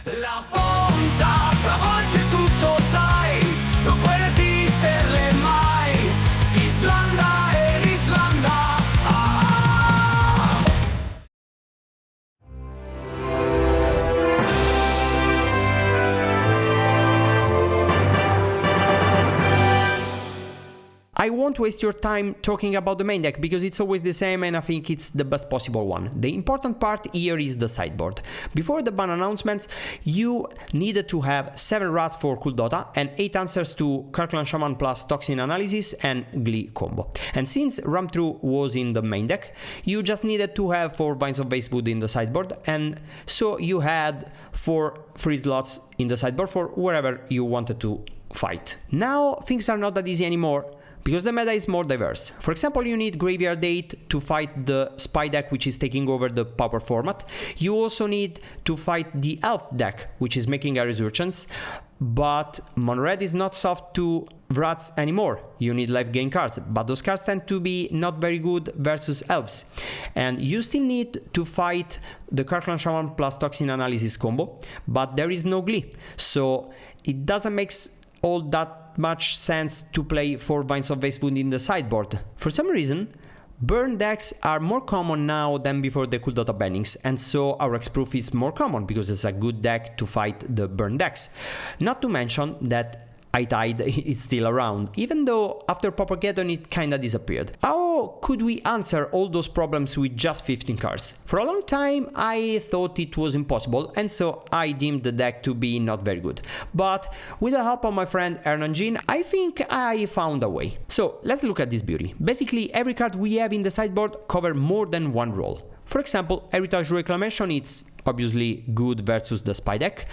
La Ponza travolge tutto, sai, non puoi resisterle mai. Islanda e Islanda. I won't waste your time talking about the main deck because it's always the same and I think it's the best possible one. The important part here is the sideboard. Before the ban announcements, you needed to have 7 rats for Cool Dota and 8 answers to Kirkland Shaman plus Toxin Analysis and Glee combo. And since Ramp Through was in the main deck, you just needed to have 4 Vines of Basewood in the sideboard, and so you had 4 free slots in the sideboard for wherever you wanted to fight. Now things are not that easy anymore, because the meta is more diverse. For example, you need Graveyard 8 to fight the Spy deck, which is taking over the Pauper format. You also need to fight the Elf deck, which is making a resurgence. But Mono Red is not soft to Rats anymore. You need life gain cards, but those cards tend to be not very good versus Elves. And you still need to fight the Kirkland Shaman plus Toxin Analysis combo, but there is no Glee. So it doesn't make all that much sense to play 4 Vines of Basewood in the sideboard. For some reason, burn decks are more common now than before the Cool Dota bannings, and so our Hexproof is more common because it's a good deck to fight the burn decks. Not to mention that Tide is still around, even though after Paupergeddon it kinda disappeared. How could we answer all those problems with just 15 cards? For a long time I thought it was impossible, and so I deemed the deck to be not very good. But with the help of my friend Hernan Jean, I think I found a way. So let's look at this beauty. Basically every card we have in the sideboard covers more than one role. For example, Heritage Reclamation, it's obviously good versus the Spy deck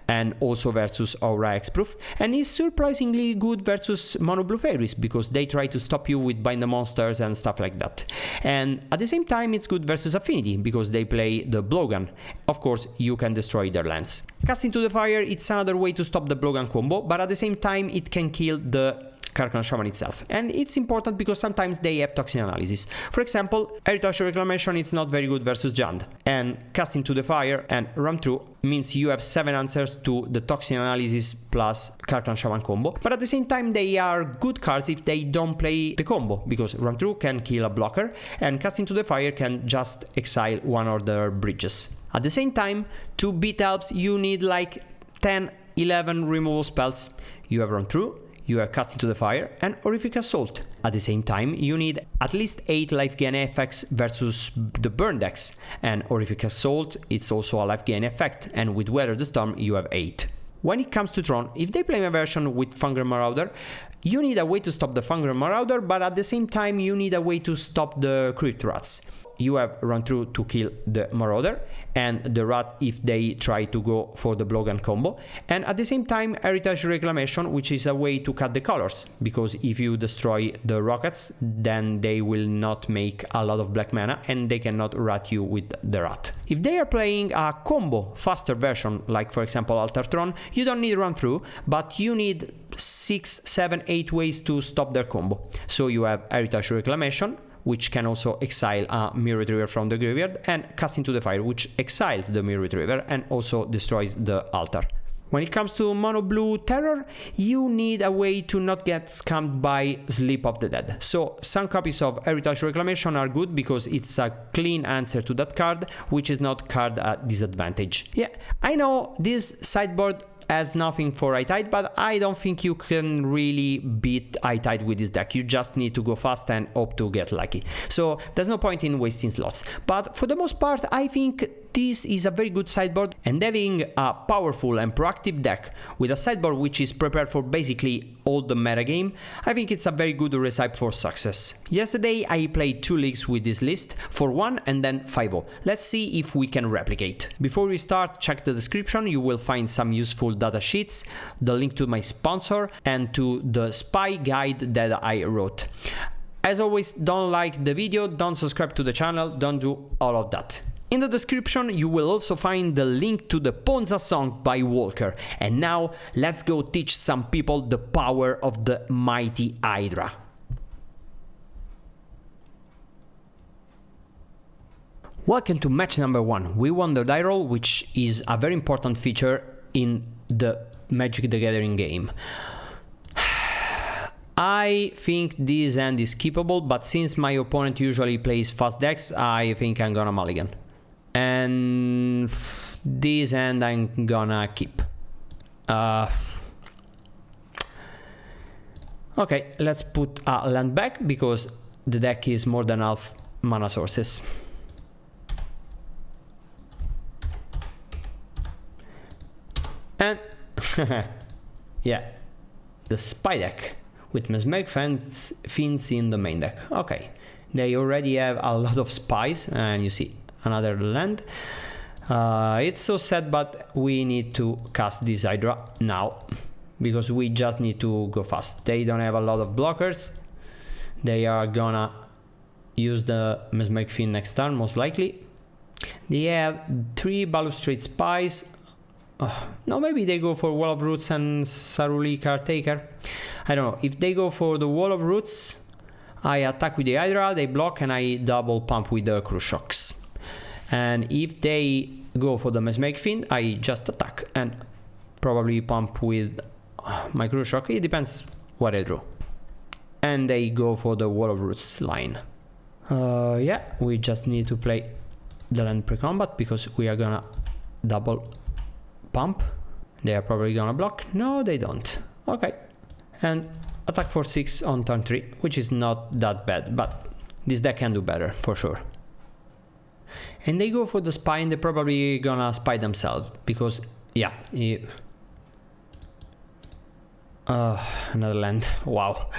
and also versus Aura Hexproof, and is surprisingly good versus Mono Blue Fairies because they try to stop you with Bind the Monsters and stuff like that. And at the same time it's good versus Affinity because they play the Blowgun. Of course, you can destroy their lands. Casting to the Fire, it's another way to stop the Blowgun combo, but at the same time it can kill the Kirkland Shaman itself, and it's important because sometimes they have Toxin Analysis. For example, Heritage Reclamation it's not very good versus Jund, and Casting to the Fire and Ramp Through means you have 7 answers to the Toxin Analysis plus Kirkland Shaman combo, but at the same time they are good cards if they don't play the combo, because Ramp Through can kill a blocker and Casting to the Fire can just exile one of their bridges. At the same time, to beat Elves you need like 10-11 removal spells. You have Ramp Through, you are Casting to the Fire and Horrific Assault. At the same time, you need at least 8 life gain effects versus the burn decks, and Horrific Assault it's also a life gain effect, and with Weather the Storm you have 8. When it comes to Tron, if they play a version with Fangren Marauder, you need a way to stop the Fangren Marauder, but at the same time you need a way to stop the Crypt Rats. You have Ramp Through to kill the Marauder and the Rat if they try to go for the Blowgun combo, and at the same time Heritage Reclamation, which is a way to cut the colors, because if you destroy the rockets then they will not make a lot of black mana and they cannot rat you with the Rat. If they are playing a combo faster version, like for example Altertron, you don't need Ramp Through, but you need 6, 7, 8 ways to stop their combo. So you have Heritage Reclamation, which can also exile a Mirror Retriever from the graveyard, and Casting to the Fire, which exiles the Mirror Retriever and also destroys the altar. When it comes to Mono Blue Terror, you need a way to not get scammed by Sleep of the Dead. So some copies of Heritage Reclamation are good because it's a clean answer to that card, which is not card at disadvantage. Yeah, I know this sideboard has nothing for Tide, but I don't think you can really beat Tide with this deck. You just need to go fast and hope to get lucky. So there's no point in wasting slots. But for the most part, I think this is a very good sideboard, and having a powerful and proactive deck with a sideboard which is prepared for basically all the metagame, I think it's a very good recipe for success. Yesterday I played 2 leagues with this list, 4-1 and then 5-0. Let's see if we can replicate. Before we start, check the description, you will find some useful data sheets, the link to my sponsor and to the spy guide that I wrote. As always, don't like the video, don't subscribe to the channel, don't do all of that. In the description you will also find the link to the Ponza Song by Walker. And now let's go teach some people the power of the mighty Hydra. Welcome to match number 1. We won the die roll, which is a very important feature in the Magic the Gathering game. I think this hand is keepable, but since my opponent usually plays fast decks, I think I'm gonna mulligan. And this hand I'm gonna keep. Okay, let's put a land back because the deck is more than half mana sources. And yeah, the spy deck with Mesmeric Fiends in the main deck. Okay, they already have a lot of spies, and you see another land. It's so sad, but we need to cast this Hydra now because we just need to go fast. They don't have a lot of blockers. They are gonna use the Mesmeric Fiend next turn, most likely. They have 3 Balustrade Spies. No, maybe they go for Wall of Roots and Saruli Caretaker. I don't know. If they go for the Wall of Roots, I attack with the Hydra, they block, and I double pump with the Cruise Shocks. And if they go for the Mesmeric Fiend, I just attack and probably pump with my Cruise Shock. It depends what I draw. And they go for the Wall of Roots line. Yeah, we just need to play the land pre-combat because we are gonna double pump. They are probably gonna block. No, they don't. Okay. And attack for 6 on turn 3, which is not that bad, but this deck can do better for sure. And they go for the spy, and they're probably gonna spy themselves because yeah, another land. Wow.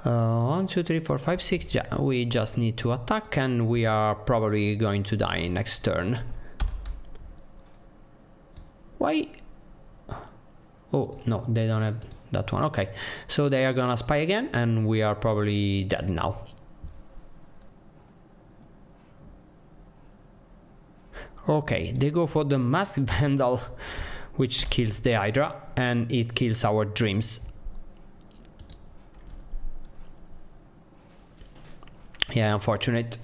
1, 2, 3, 4, 5, 6. Yeah, we just need to attack, and we are probably going to die next turn. Why? Oh no, they don't have that one. Okay, so they are gonna spy again, and we are probably dead now. Okay, they go for the Masked Vandal, which kills the Hydra, and it kills our dreams. Yeah, unfortunate.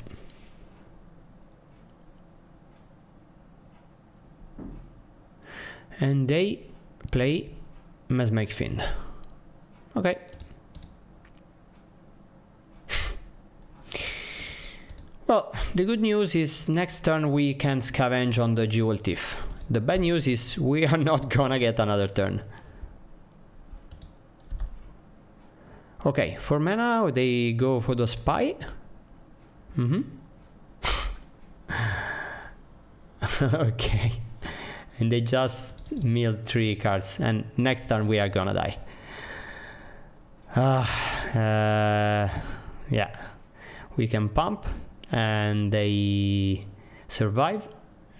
And they play Mesmeric Fiend. Okay. Well, the good news is next turn we can scavenge on the Jewel Thief. The bad news is we are not gonna get another turn. Okay, for mana they go for the spy. Okay. And they just milled 3 cards, and next turn we are gonna die. Yeah, we can pump, and they survive,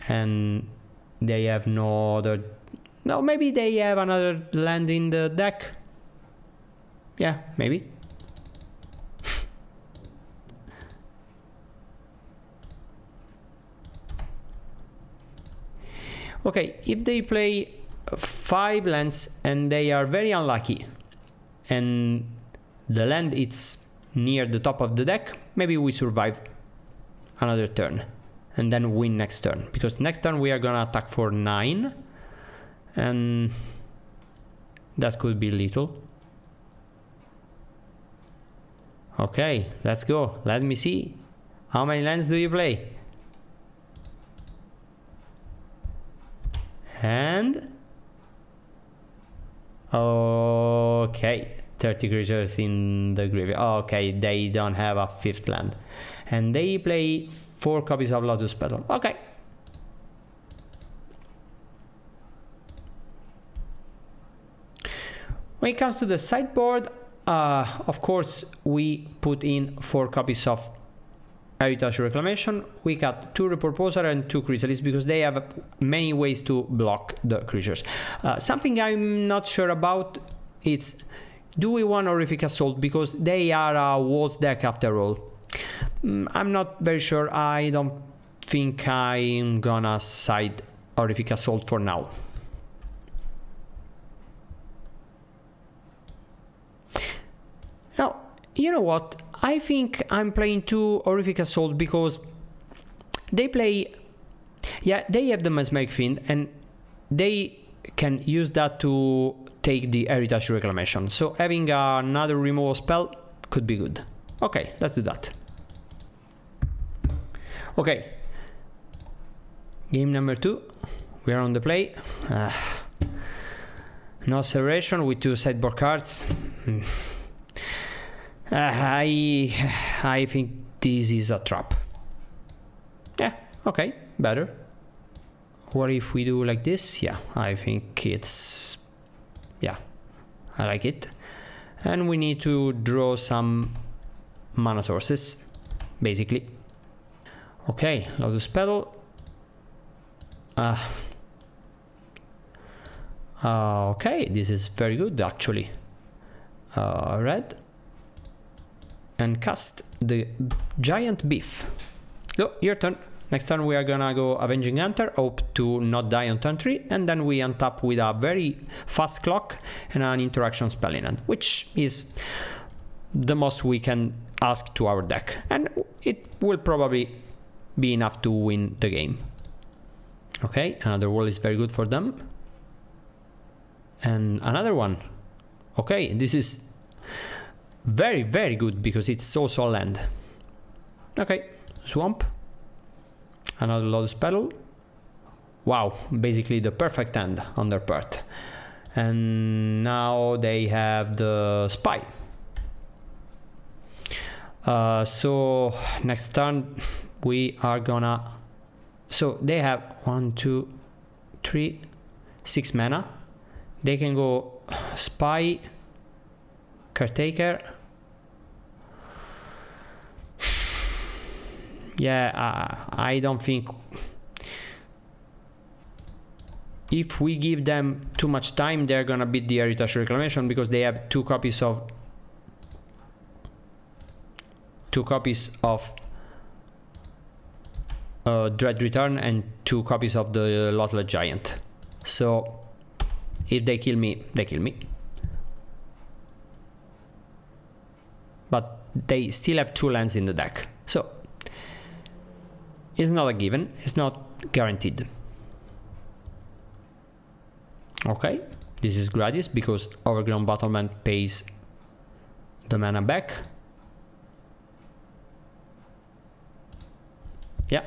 and they have no other. No, maybe they have another land in the deck. Yeah, maybe. Okay, if they play 5 lands and they are very unlucky and the land is near the top of the deck, maybe we survive another turn and then win next turn, because next turn we are gonna attack for 9 and that could be little. Okay, let's go. Let me see. How many lands do you play? And okay, 30 creatures in the graveyard. Okay, they don't have a 5th land, and they play 4 copies of Lotus Petal. Okay. When it comes to the sideboard, of course we put in 4 copies of Heritage Reclamation. We got 2 Repurposer and 2 Chrysalis because they have many ways to block the creatures. Something I'm not sure about is, do we want Horrific Assault, because they are a Walls deck after all. I'm not very sure. I don't think I'm gonna side Horrific Assault for now. Now, you know what? I think I'm playing 2 Horrific Assault because they play... Yeah, they have the Mesmeric Fiend, and they can use that to take the Heritage Reclamation. So having another removal spell could be good. Okay, let's do that. Okay. Game number 2. We are on the play. No acceleration with 2 sideboard cards. I think this is a trap. Yeah, okay, better. What if we do like this? Yeah, I think it's... Yeah, I like it. And we need to draw some mana sources, basically. Okay, Lotus Petal. Okay, this is very good actually. Red. And cast the Giant Beef. Go, your turn. Next turn we are gonna go Avenging Hunter, hope to not die on turn 3, and then we untap with a very fast clock and an interaction spell in hand, which is the most we can ask to our deck, and it will probably be enough to win the game. Okay, another wall is very good for them. And another one. Okay, this is very, very good because it's also a land. Okay, Swamp. Another Lotus Petal. Wow, basically the perfect hand on their part. And now they have the Spy. So next turn we are gonna... So they have 1, 2, 3, 6 mana. They can go Spy, Caretaker. Yeah, I don't think... If we give them too much time, they're gonna beat the Heritage Reclamation because they have 2 copies of... Dread Return and 2 copies of the Lotless Giant. So if they kill me, they kill me. But they still have 2 lands in the deck. So it's not a given, it's not guaranteed. Okay, this is gratis because Overgrown Battlement pays the mana back. Yeah,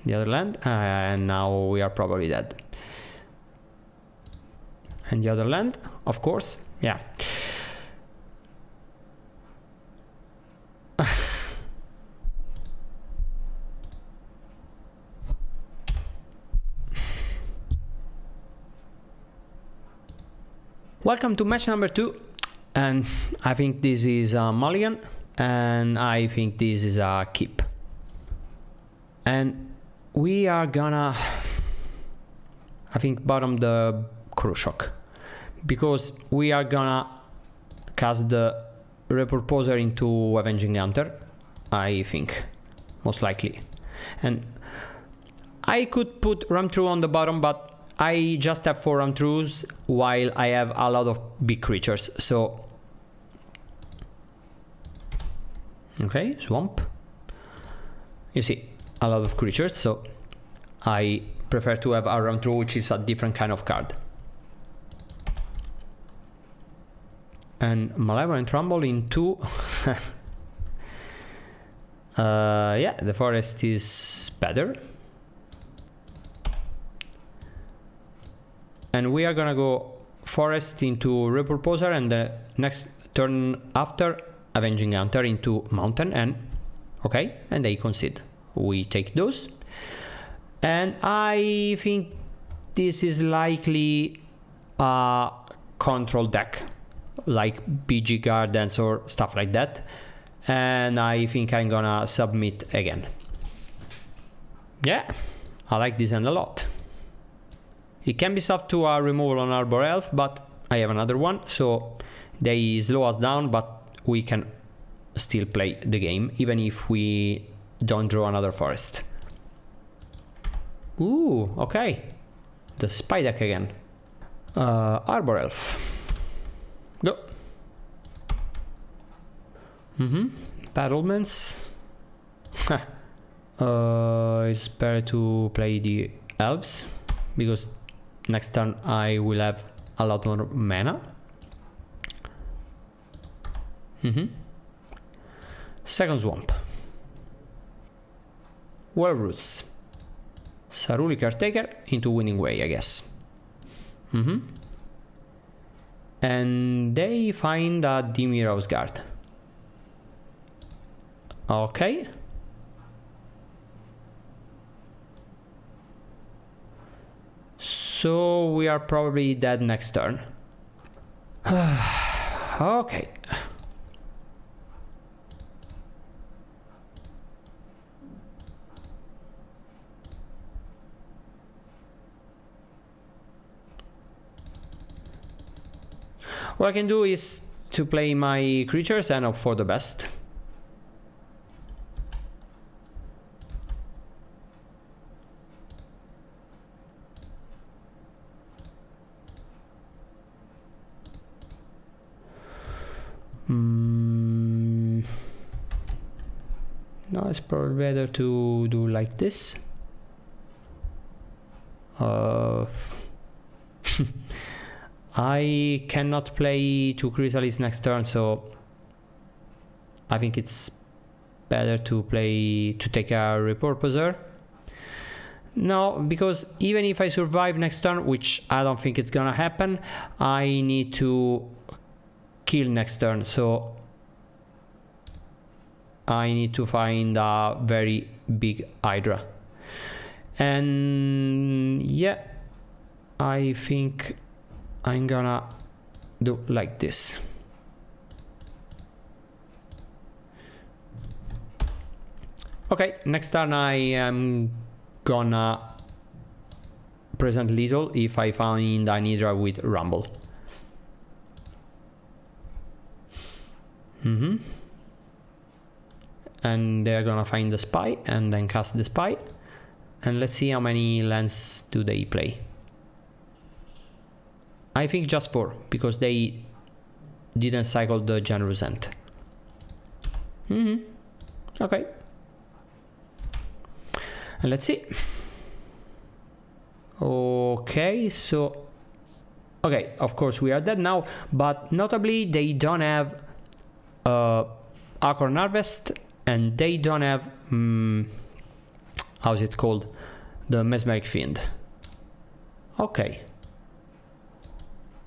the other land, and now we are probably dead. And the other land, of course, yeah. Welcome to match number 2, and I think this is a mulligan, and I think this is a keep. And we are gonna, I think, bottom the Khrushchev, because we are gonna cast the Repurposer into Avenging Hunter, I think, most likely. And I could put Ramp Through on the bottom, but I just have 4 Ramp Throughs while I have a lot of big creatures, so... Okay, Swamp. You see, a lot of creatures, so I prefer to have a Ramp Through, which is a different kind of card. And Malevolent Rumble in 2. Yeah, the forest is better. And we are gonna go forest into Repurposer, and the next turn after Avenging Hunter into mountain, and okay, and they concede. We take those, and I think this is likely a control deck like BG Gardens or stuff like that, and I think I'm gonna submit again. Yeah, I like this hand a lot. It can be soft to a removal on Arbor Elf, but I have another one, so they slow us down, but we can still play the game, even if we don't draw another forest. Ooh, okay. The Spy deck again. Arbor Elf. Go. Battlements. It's better to play the elves, because next turn I will have a lot more mana. Second swamp. Well roots. Saruli Caretaker into Winning Way, I guess. And they find a Dimir Guard. Okay. So we are probably dead next turn. Okay. What I can do is to play my creatures and hope for the best. No, it's probably better to do like this. I cannot play 2 Chrysalis next turn, so I think it's better to take a Repurposer. No, because even if I survive next turn, which I don't think it's gonna happen, I need to kill next turn, so I need to find a very big Hydra. And yeah, I think I'm gonna do like this. Okay, next turn I am gonna present little if I find an Hydra with Rumble. And they're gonna find the Spy and then cast the Spy. And let's see how many lands do they play. I think just 4, because they didn't cycle the Generosant. Okay. And let's see. Okay, so... Okay, of course we are dead now, but notably they don't have Acorn Harvest, and they don't have... how's it called? The Mesmeric Fiend. Okay.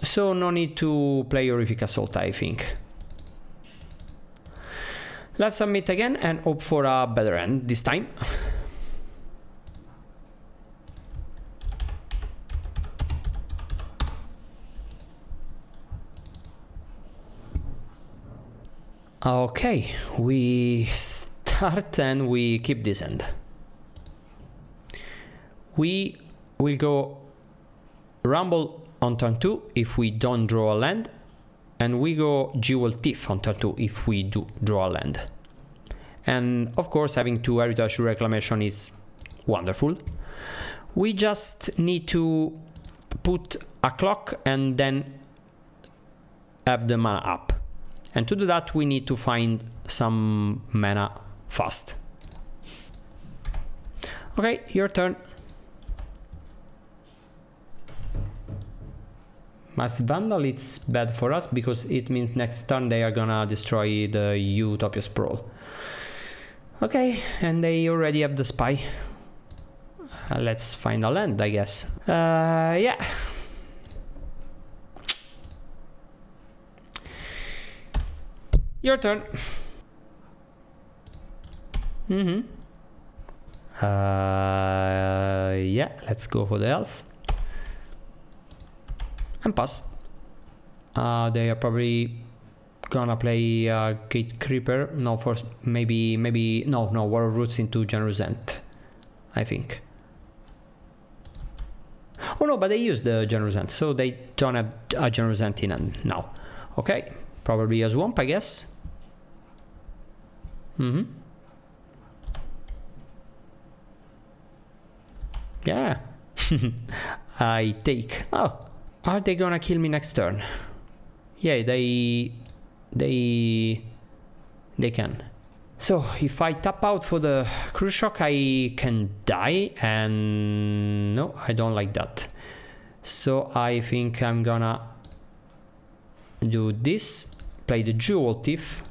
So no need to play Horrific Assault, I think. Let's submit again and hope for a better end this time. Okay, we start and we keep this end. We will go Rumble on turn 2 if we don't draw a land, and we go Jewel Thief on turn 2 if we do draw a land. And of course having 2 Heritage Reclamation is wonderful. We just need to put a clock and then have the mana up. And to do that we need to find some mana fast. Okay, your turn. Massive Vandal, it's bad for us because it means next turn they are gonna destroy the Utopia Sprawl. Okay, and they already have the Spy. Let's find a land, I guess. Yeah. Your turn. Yeah, let's go for the elf. And pass. They are probably gonna play Gate Creeper. No, for maybe no War of Roots into Generosant, I think. Oh no, but they use the Generosant, so they don't have a Generosant in hand now. Okay, probably a Swamp, I guess. Yeah. I take. Oh. Are they gonna kill me next turn? Yeah, they can. So if I tap out for the Cruise Shock, I can die, and no, I don't like that. So I think I'm gonna do this, play the Jewel Thief,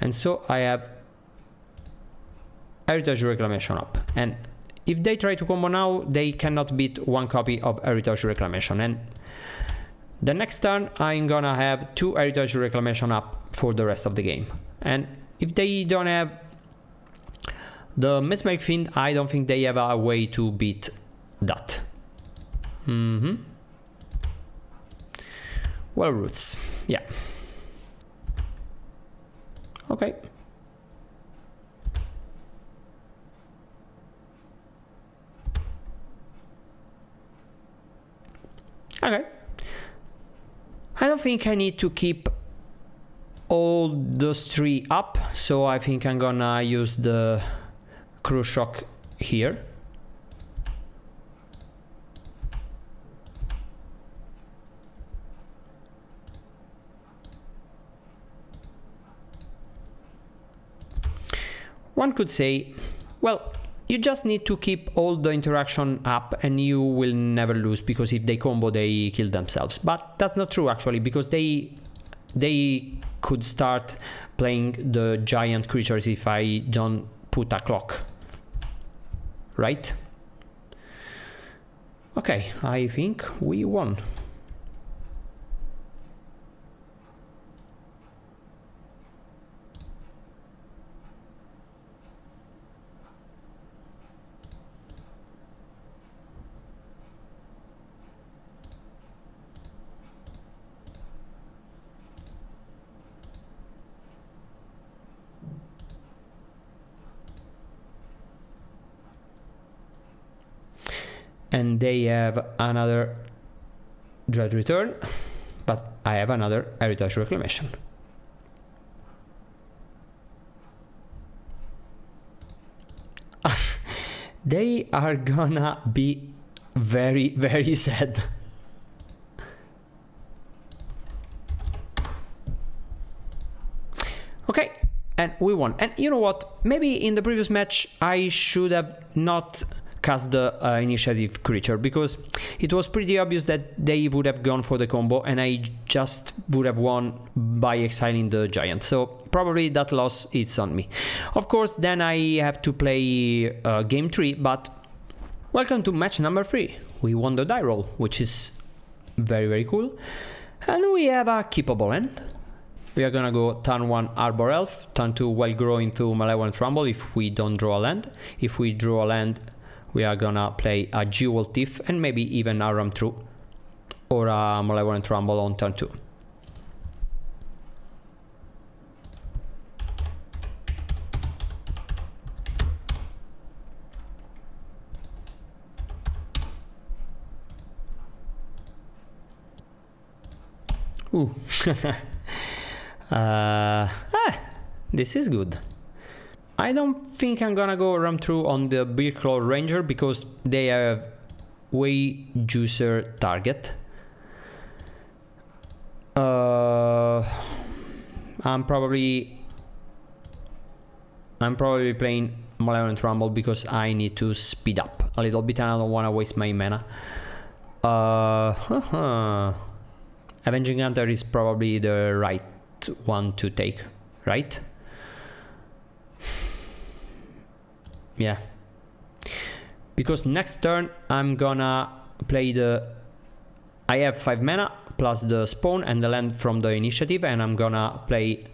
and so I have Heritage Reclamation up. And if they try to combo now, they cannot beat one copy of Heritage Reclamation. And the next turn, I'm gonna have 2 Heritage Reclamation up for the rest of the game. And if they don't have the Mesmeric Fiend, I don't think they have a way to beat that. Well, Roots, yeah. Okay. Okay. I don't think I need to keep all those 3 up, so I think I'm gonna use the Cruise Shock here. One could say, well, you just need to keep all the interaction up and you will never lose, because if they combo, they kill themselves. But that's not true, actually, because they could start playing the giant creatures if I don't put a clock, right? Okay, I think we won. And they have another Dread Return, but I have another Heritage Reclamation. They are gonna be very, very sad. Okay, and we won. And you know what? Maybe in the previous match I should have not cast the initiative creature, because it was pretty obvious that they would have gone for the combo and I just would have won by exiling the giant. So probably that loss, it's on me. Of course, then I have to play game 3, but welcome to match number 3. We won the die roll, which is very, very cool. And we have a keepable end. We are gonna go turn 1 Arbor Elf, turn 2 Wild Grow into Malevolent Rumble if we don't draw a land. If we draw a land, we are gonna play a Jewel Thief and maybe even a Ramp Through or a Malevolent Rumble on turn 2. Ooh. This is good. I don't think I'm gonna go Ramp Through on the Beardclaw Ranger because they have way juicier target. I'm probably playing Malevolent Rumble because I need to speed up a little bit and I don't want to waste my mana. Avenging Hunter is probably the right one to take, right? Yeah, because next turn I'm gonna play I have 5 mana plus the spawn and the land from the initiative, and I'm gonna play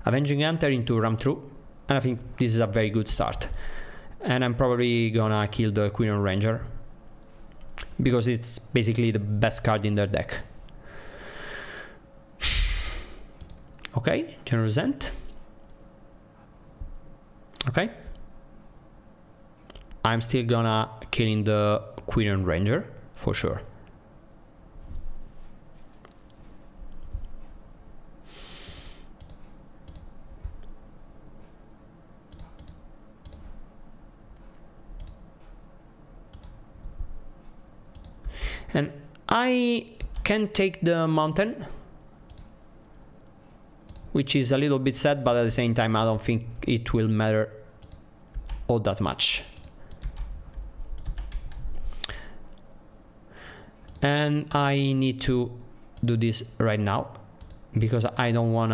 Avenging Hunter into Ramp Through, and I think this is a very good start. And I'm probably gonna kill the Queen Ranger because it's basically the best card in their deck. Okay, Generous End. Okay. I'm still gonna killing the Queen Ranger for sure. And I can take the mountain which is a little bit sad, but at the same time I don't think it will matter all that much. And I need to do this right now because I don't want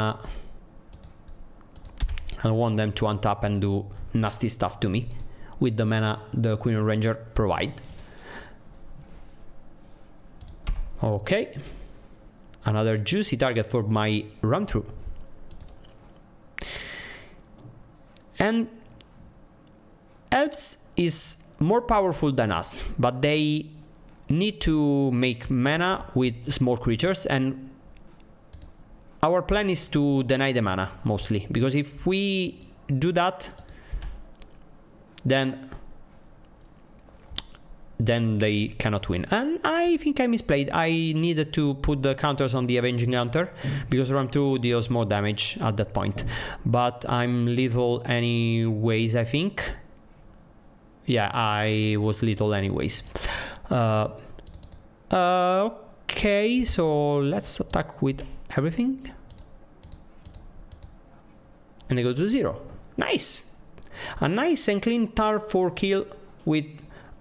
them to untap and do nasty stuff to me with the mana the Queen Ranger provide. Okay, another juicy target for my run through. And elves is more powerful than us, but they need to make mana with small creatures, and our plan is to deny the mana mostly, because if we do that, then they cannot win. And I think I misplayed. I needed to put the counters on the Avenging Hunter because Ramp 2 deals more damage at that point, but I'm lethal anyways, I think. Yeah, I was lethal anyways. Okay, so let's attack with everything. And I go to 0. Nice! A nice and clean Tar 4 kill with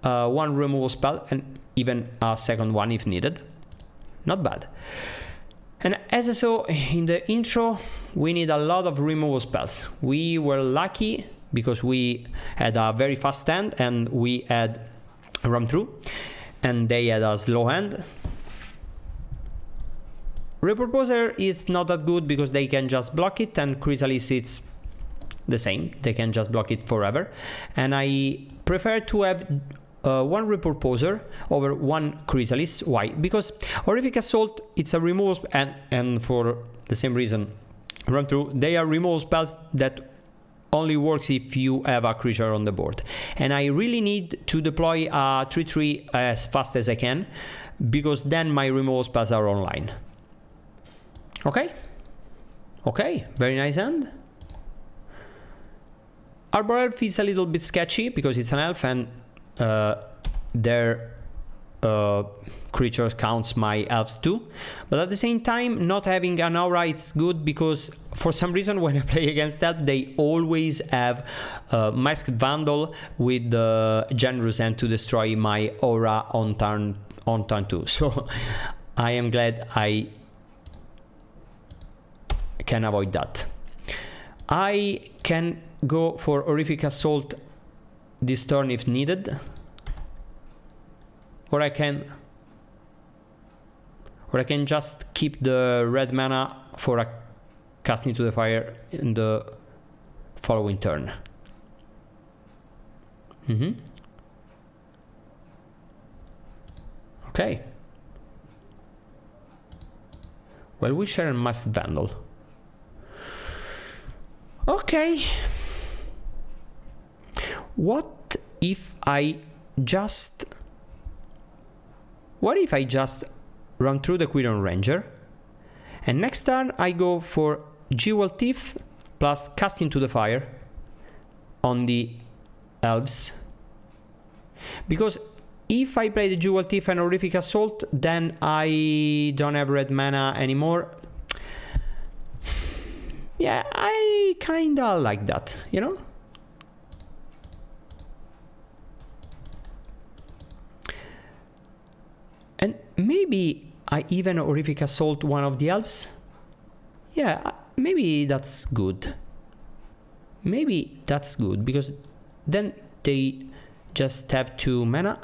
one removal spell and even a second one if needed. Not bad. And as I saw in the intro, we need a lot of removal spells. We were lucky because we had a very fast hand and we had Run Through, and they had a slow hand. Reproposer is not that good because they can just block it, and Chrysalis it's the same, they can just block it forever. And I prefer to have one Reproposer over one Chrysalis. Why? Because Horrific Assault, it's a removal, and for the same reason Run Through, they are removal spells that only works if you have a creature on the board, and I really need to deploy a 3/3 as fast as I can, because then my removal spells are online. Okay, very nice hand. Arbor Elf is a little bit sketchy because it's an elf and their creatures counts my elves too, but at the same time not having an aura it's good, because for some reason when I play against that they always have Masked Vandal with the Generous End to destroy my aura on turn 2. So I am glad I can avoid that. I can go for Horrific Assault this turn if needed, or I can just keep the red mana for a Cast into the Fire in the following turn. Okay. Well-Wisher and Masked Vandal. Okay. What if I just run through the Quirion Ranger, and next turn I go for Jewel Thief plus Cast into the Fire on the elves? Because if I play the Jewel Thief and Horrific Assault, then I don't have red mana anymore. Yeah, I kinda like that, you know? And maybe I even Horrific Assault one of the elves. Yeah, maybe that's good. Maybe that's good, because then they just have 2 mana.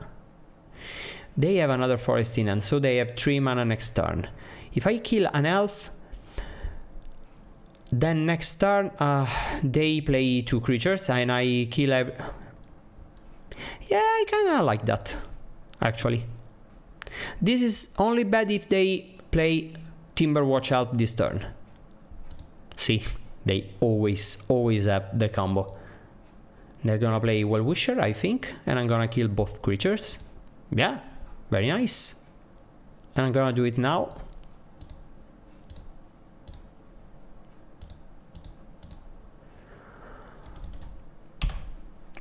They have another forest in hand, so they have 3 mana next turn. If I kill an elf, then next turn they play 2 creatures and I kill yeah, I kinda like that, actually. This is only bad if they play Timberwatch Elf this turn. See, they always have the combo. They're gonna play Well-Wisher, I think, and I'm gonna kill both creatures. Yeah, very nice. And I'm gonna do it now.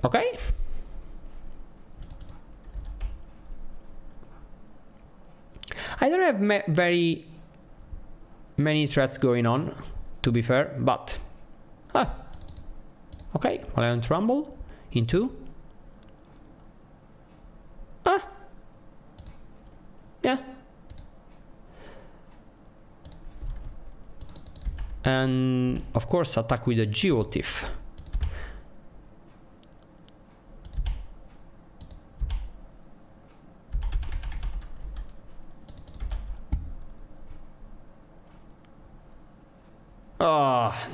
Okay. I don't have very many threats going on. to be fair, but okay, Valiant Rumble into yeah, and of course attack with a Geotiff.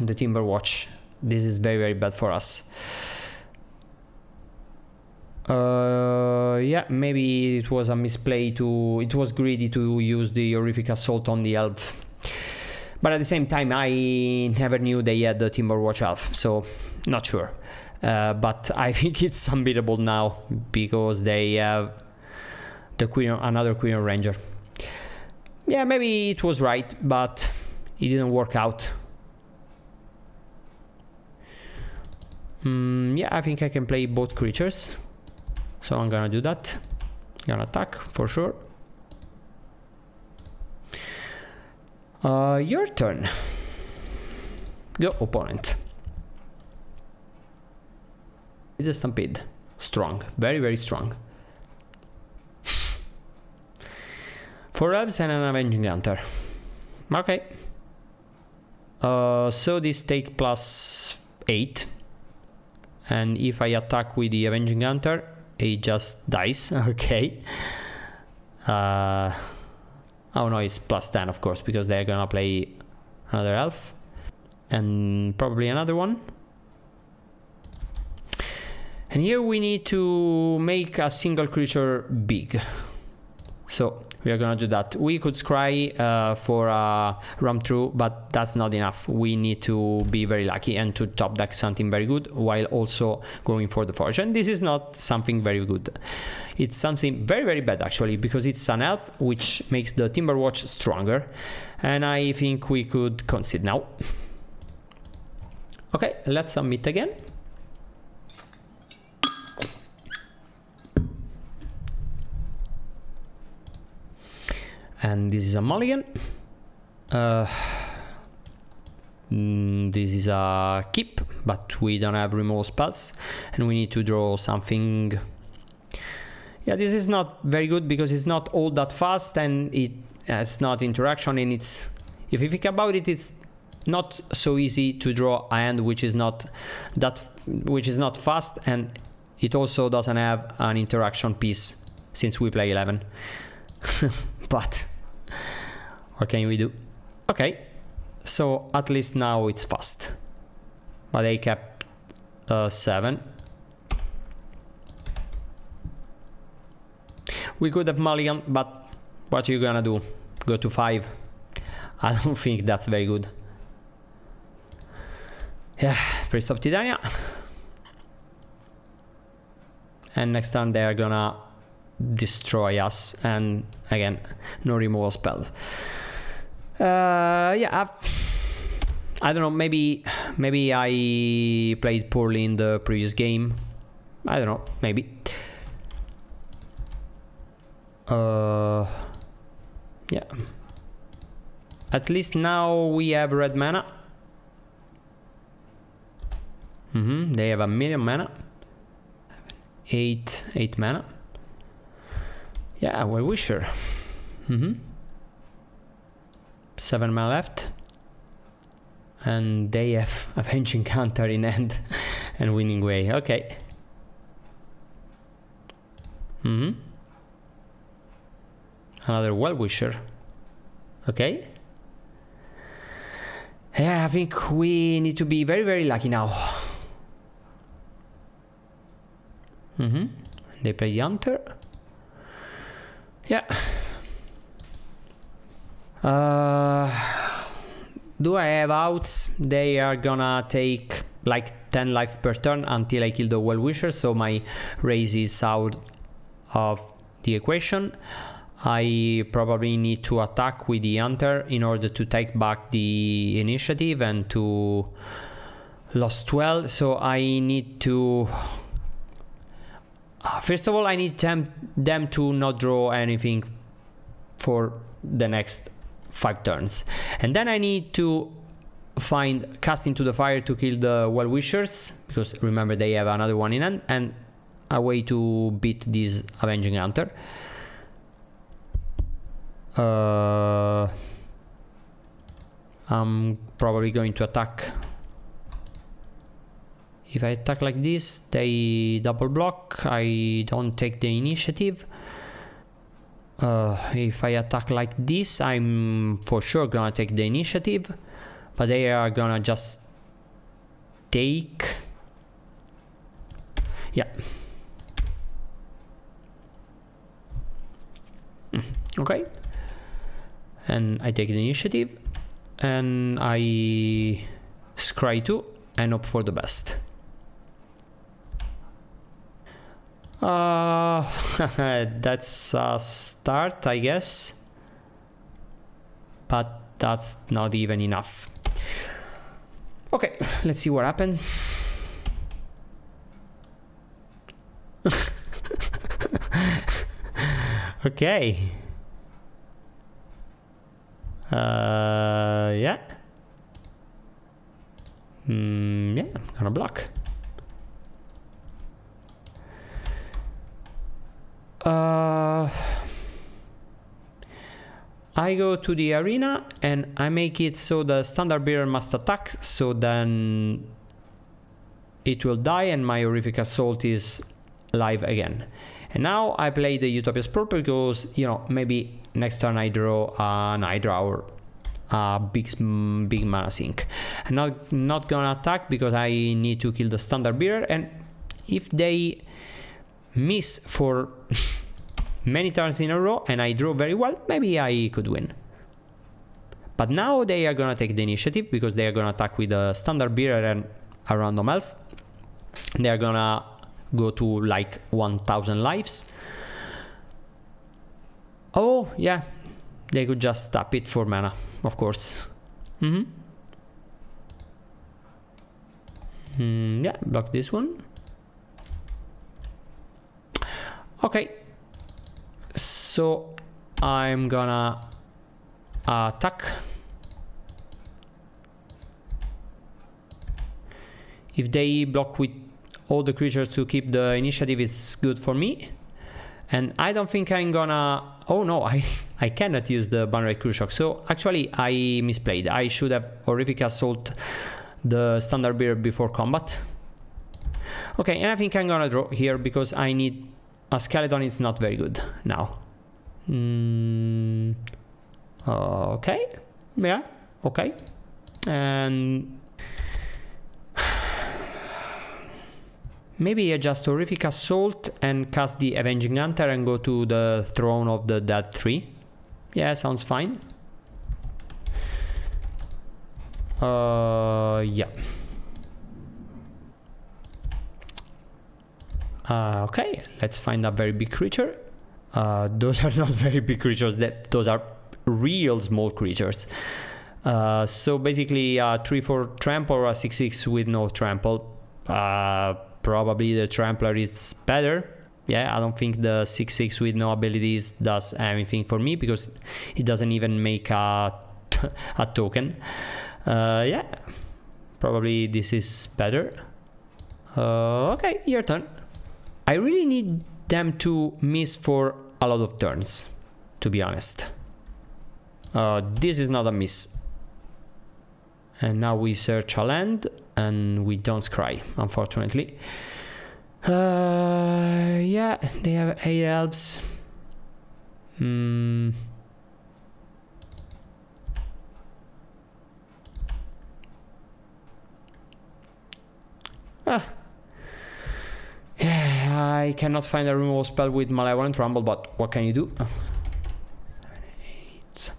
The Timber Watch. This is very, very bad for us. Yeah, maybe it was a misplay to... It was greedy to use the Horrific Assault on the Elf. But at the same time, I never knew they had the Timber Watch Elf, so not sure. But I think it's unbeatable now, because they have the another Queen Ranger. Yeah, maybe it was right, but it didn't work out. Yeah, I think I can play both creatures, so I'm gonna do that. Gonna attack for sure. Your turn. Go, opponent. The Stampede. Strong, very, very strong. 4 elves and an Avenging Hunter. Okay. So this take +8. And if I attack with the Avenging Hunter, it just dies. Okay. Oh no, it's +10 of course, because they're gonna play another elf. And probably another one. And here we need to make a single creature big. So we are gonna do that. We could scry for a Ramp through, but that's not enough. We need to be very lucky and to top deck something very good while also going for the Forge. And this is not something very good. It's something very, very bad actually, because it's an elf, which makes the Timber Watch stronger. And I think we could concede now. Okay, let's submit again. And this is a mulligan. This is a keep, but we don't have removal spells, and we need to draw something. Yeah, this is not very good because it's not all that fast, and it's not interaction, and it's, if you think about it, it's not so easy to draw a hand which is not fast, and it also doesn't have an interaction piece since we play 11. But what can we do? Okay, so at least now it's fast, but they kept 7. We could have mulligan, but what are you gonna do? Go to 5? I don't think that's very good. Yeah, Priest of Titania. And next turn they are gonna destroy us, and again no removal spells. Yeah, I don't know, maybe I played poorly in the previous game. I don't know, maybe. Yeah, at least now we have red mana. They have 1,000,000 mana. 8 mana. Yeah, well wisher. 7 mana left. And they have Avenging Hunter in hand and Winning Way. Okay. Another Well-Wisher. Okay. Yeah, I think we need to be very, very lucky now. They play Hunter. Yeah. Do I have outs? They are gonna take like 10 life per turn until I kill the Well-Wisher, so my raise is out of the equation. I probably need to attack with the Hunter in order to take back the initiative and to lost 12, so I need to... First of all, I need them to not draw anything for the next 5 turns. And then I need to find Cast into the Fire to kill the Well-Wishers, because remember they have another one in hand, and a way to beat this Avenging Hunter. I'm probably going to attack. If I attack like this, they double block. I don't take the initiative. If I attack like this, I'm for sure gonna take the initiative, but they are gonna just take. Yeah. Okay. And I take the initiative, and I scry 2 and hope for the best. That's a start, I guess, but that's not even enough. Okay, let's see what happened. Okay. Yeah. Yeah, I'm gonna block. I go to the arena and I make it so the standard bearer must attack, so then it will die and my Horrific Assault is live again. And now I play the Utopia's Pauper because, you know, maybe next turn I draw an Hydra or a big mana sink. I'm not gonna attack because I need to kill the standard bearer, and if they miss for many turns in a row and I draw very well, maybe I could win. But now they are gonna take the initiative because they are gonna attack with a standard bearer and a random elf. They are gonna go to like 1000 lives. Oh yeah, they could just tap it for mana, of course. Yeah, block this one. Okay, so I'm gonna attack. If they block with all the creatures to keep the initiative, it's good for me. And I don't think I'm gonna... Oh no, I cannot use the Bannerite Cruise Shock. So actually I misplayed. I should have Horrific Assault the standard bearer before combat. Okay, and I think I'm gonna draw here because I need... A skeleton is not very good now. Okay. Yeah, okay. And... maybe I just Horrific Assault and cast the Avenging Hunter and go to the Throne of the Dead 3. Yeah, sounds fine. Yeah. Okay, let's find a very big creature. Those are not very big creatures, those are real small creatures. So basically a 3/4 trample or a 6/6 with no trample. Probably the Trampler is better. Yeah, I don't think the 6/6 with no abilities does anything for me because it doesn't even make a token. Yeah, probably this is better. Okay, your turn. I really need them to miss for a lot of turns, to be honest. This is not a miss. And now we search a land and we don't scry, unfortunately. Yeah, they have 8 elves. Yeah, I cannot find a removal spell with Malevolent Rumble, but what can you do? 7, 8.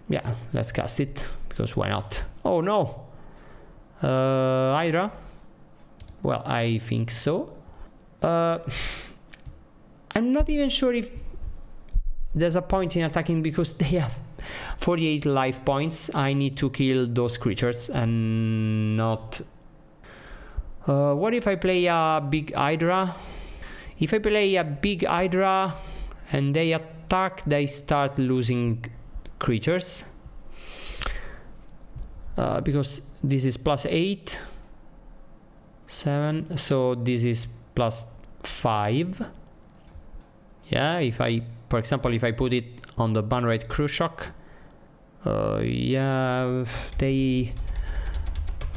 Yeah, let's cast it, because why not? Oh no! Hydra? Well, I think so. I'm not even sure if there's a point in attacking because they have 48 life points. I need to kill those creatures and not... what if I play a big Hydra? If I play a big Hydra and they attack, they start losing creatures. because this is +8, 7, so this is +5. Yeah, if I, for example, if I put it on the ban rate Cruise Shock, yeah, they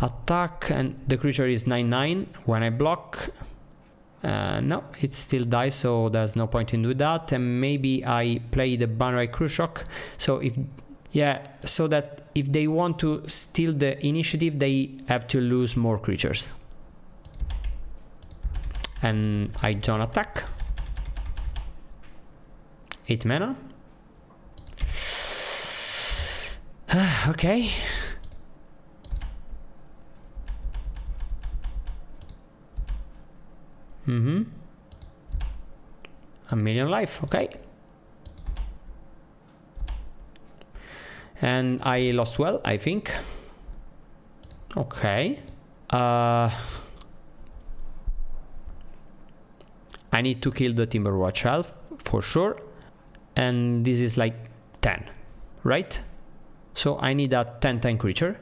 attack and the creature is 9/9. When I block, no, it still dies, so there's no point in doing that. And maybe I play the ban rate Cruise Shock, so if, yeah, so that if they want to steal the initiative, they have to lose more creatures. And I don't attack. 8 mana. Okay. A million life, okay. And I lost well, I think. Okay. I need to kill the Timberwatch Elf for sure. And this is like 10, right? So I need a 10/10 creature.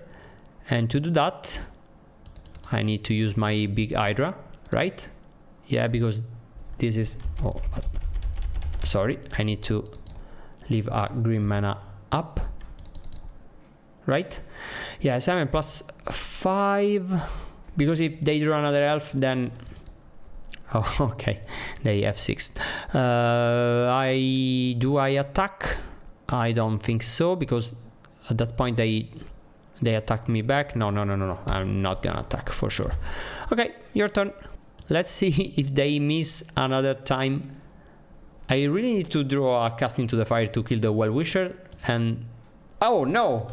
And to do that, I need to use my big Hydra, right? Yeah, because this is... Oh, sorry. I need to leave a green mana up. Right? Yeah, 7 + 5. Because if they draw another elf, then... Oh, okay. They F6. Do I attack? I don't think so, because at that point they attack me back. No. I'm not gonna attack for sure. Okay, your turn. Let's see if they miss another time. I really need to draw a Cast into the Fire to kill the Well-Wisher, and... Oh, no!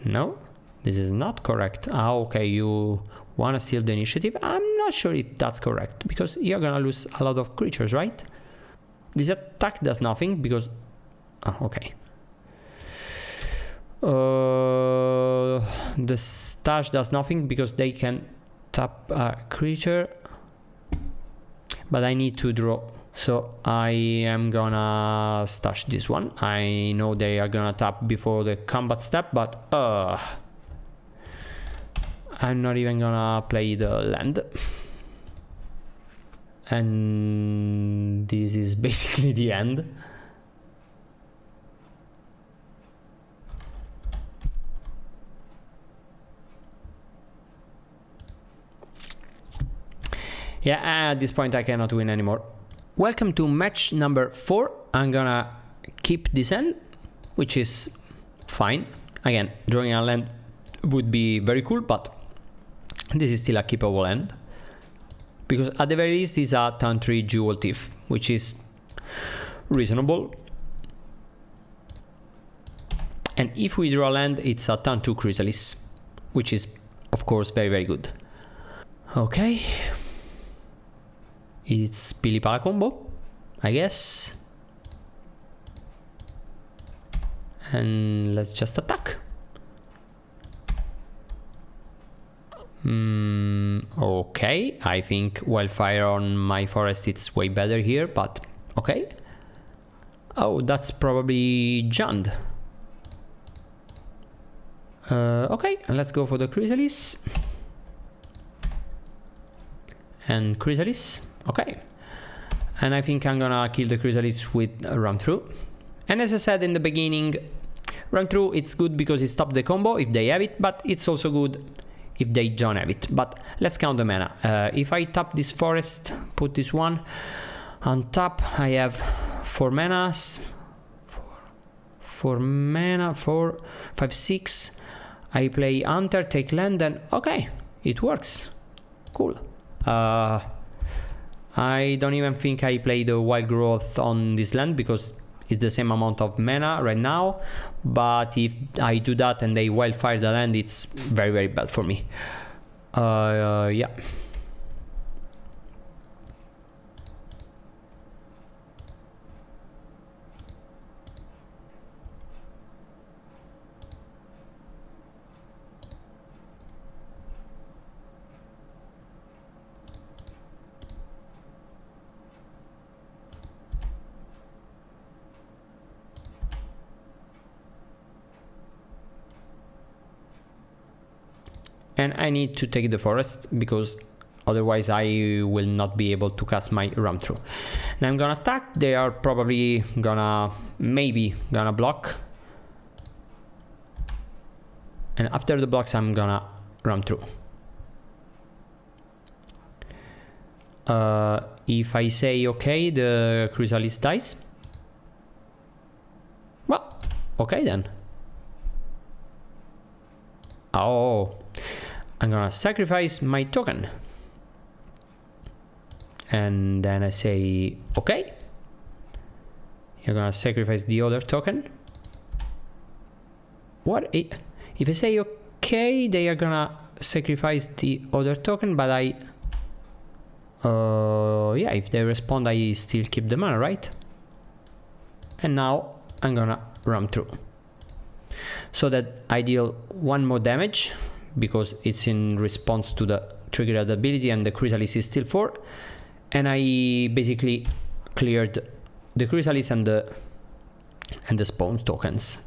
No? This is not correct. Ah, okay, you want to steal the initiative? I'm not sure if that's correct, because you're gonna lose a lot of creatures, right? This attack does nothing, because... Oh, okay. The stash does nothing, because they can tap a creature. But I need to draw. So I am gonna stash this one. I know they are gonna tap before the combat step, but I'm not even gonna play the land. And this is basically the end. Yeah, at this point I cannot win anymore. Welcome to match number 4. I'm gonna keep this end, which is fine. Again, drawing a land would be very cool, but this is still a keepable end. Because at the very least it's a turn 3 Jewel Thief, which is reasonable. And if we draw a land, it's a turn 2 Chrysalis, which is of course very, very good. Okay. It's Pili-Pala combo, I guess. And let's just attack. Okay, I think Wildfire on my forest it's way better here, but okay. Oh, that's probably Jund. Okay, and let's go for the Chrysalis. And Chrysalis. Okay, and I think I'm gonna kill the Chrysalis with Run Through. And as I said in the beginning, Run Through, it's good because it stops the combo if they have it, but it's also good if they don't have it. But let's count the mana. If I tap this forest, put this one on top, I have 4 manas. 4 mana, 4, 5, 6. I play Hunter, take land, and okay, it works. Cool. I don't even think I play the Wild Growth on this land because it's the same amount of mana right now, but if I do that and they Wildfire the land, it's very, very bad for me. Yeah. And I need to take the forest because otherwise I will not be able to cast my Ramp through. Now I'm gonna attack. They are probably maybe gonna block. And after the blocks I'm gonna Ramp through. If I say okay, the Chrysalis dies. Well, okay then. Oh, I'm gonna sacrifice my token. And then I say okay. You're gonna sacrifice the other token. What? If I say okay, they are gonna sacrifice the other token, but yeah, if they respond, I still keep the mana, right? And now I'm gonna Ramp through. So that I deal 1 more damage, because it's in response to the triggered ability, and the Chrysalis is still 4. And I basically cleared the Chrysalis and the spawn tokens.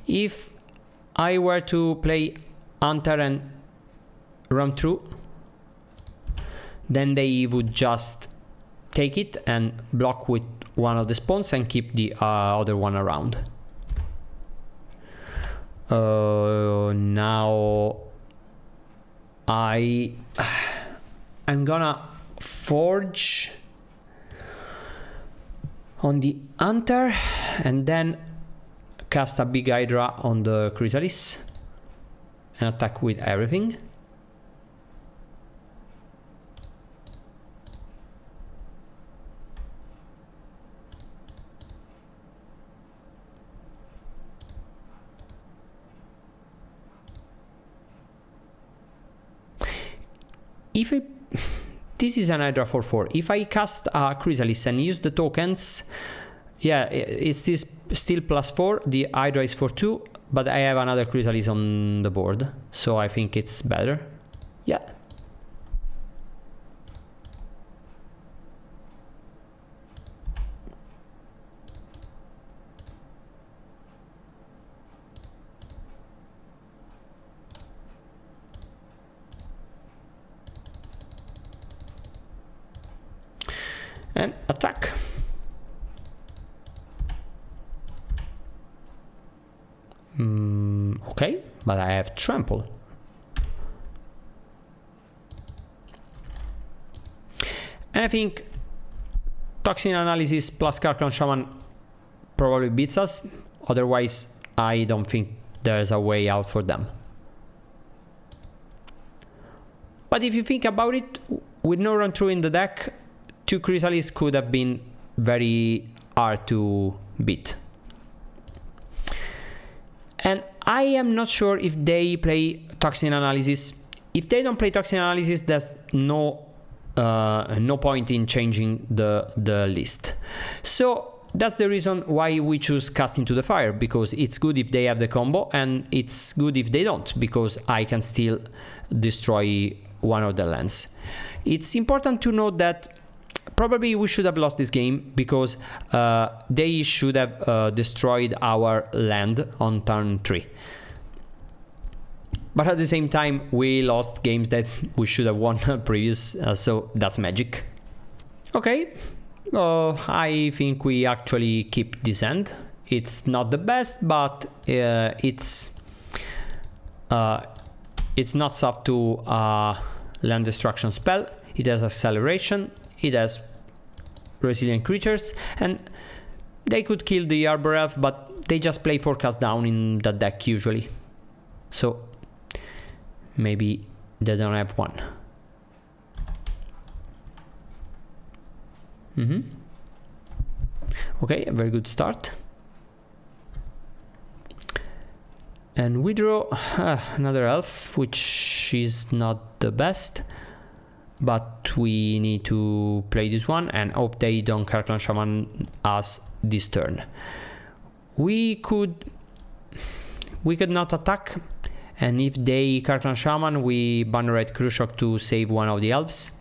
If I were to play Hunter and Ramp through, then they would just take it and block with one of the spawns and keep the other one around. Now I'm gonna forge on the Hunter and then cast a big Hydra on the Chrysalis and attack with everything. If this is an Hydra for 4. If I cast a Chrysalis and use the tokens, yeah, it's this still +4. The Hydra is for 2, but I have another Chrysalis on the board, so I think it's better. Yeah. And attack. Okay, but I have trample. And I think Toxin Analysis plus Karklan Shaman probably beats us. Otherwise, I don't think there's a way out for them. But if you think about it, with no run through in the deck, 2 Chrysalis could have been very hard to beat. And I am not sure if they play Toxin Analysis. If they don't play Toxin Analysis, there's no point in changing the list. So that's the reason why we choose Cast into the Fire, because it's good if they have the combo, and it's good if they don't, because I can still destroy one of the lands. It's important to note that probably we should have lost this game, because they should have destroyed our land on turn 3. But at the same time, we lost games that we should have won previous, so that's magic. Okay, I think we actually keep this hand. It's not the best, but it's not soft to land destruction spell. It has acceleration. It has resilient creatures, and they could kill the Arbor Elf, but they just play 4 cast down in the deck usually. So maybe they don't have one. Okay, a very good start. And we draw another elf, which is not the best. But we need to play this one and hope they don't Karklan Shaman us this turn. We could not attack, and if they Karklan Shaman, we Bannerite Khrushchev to save one of the elves.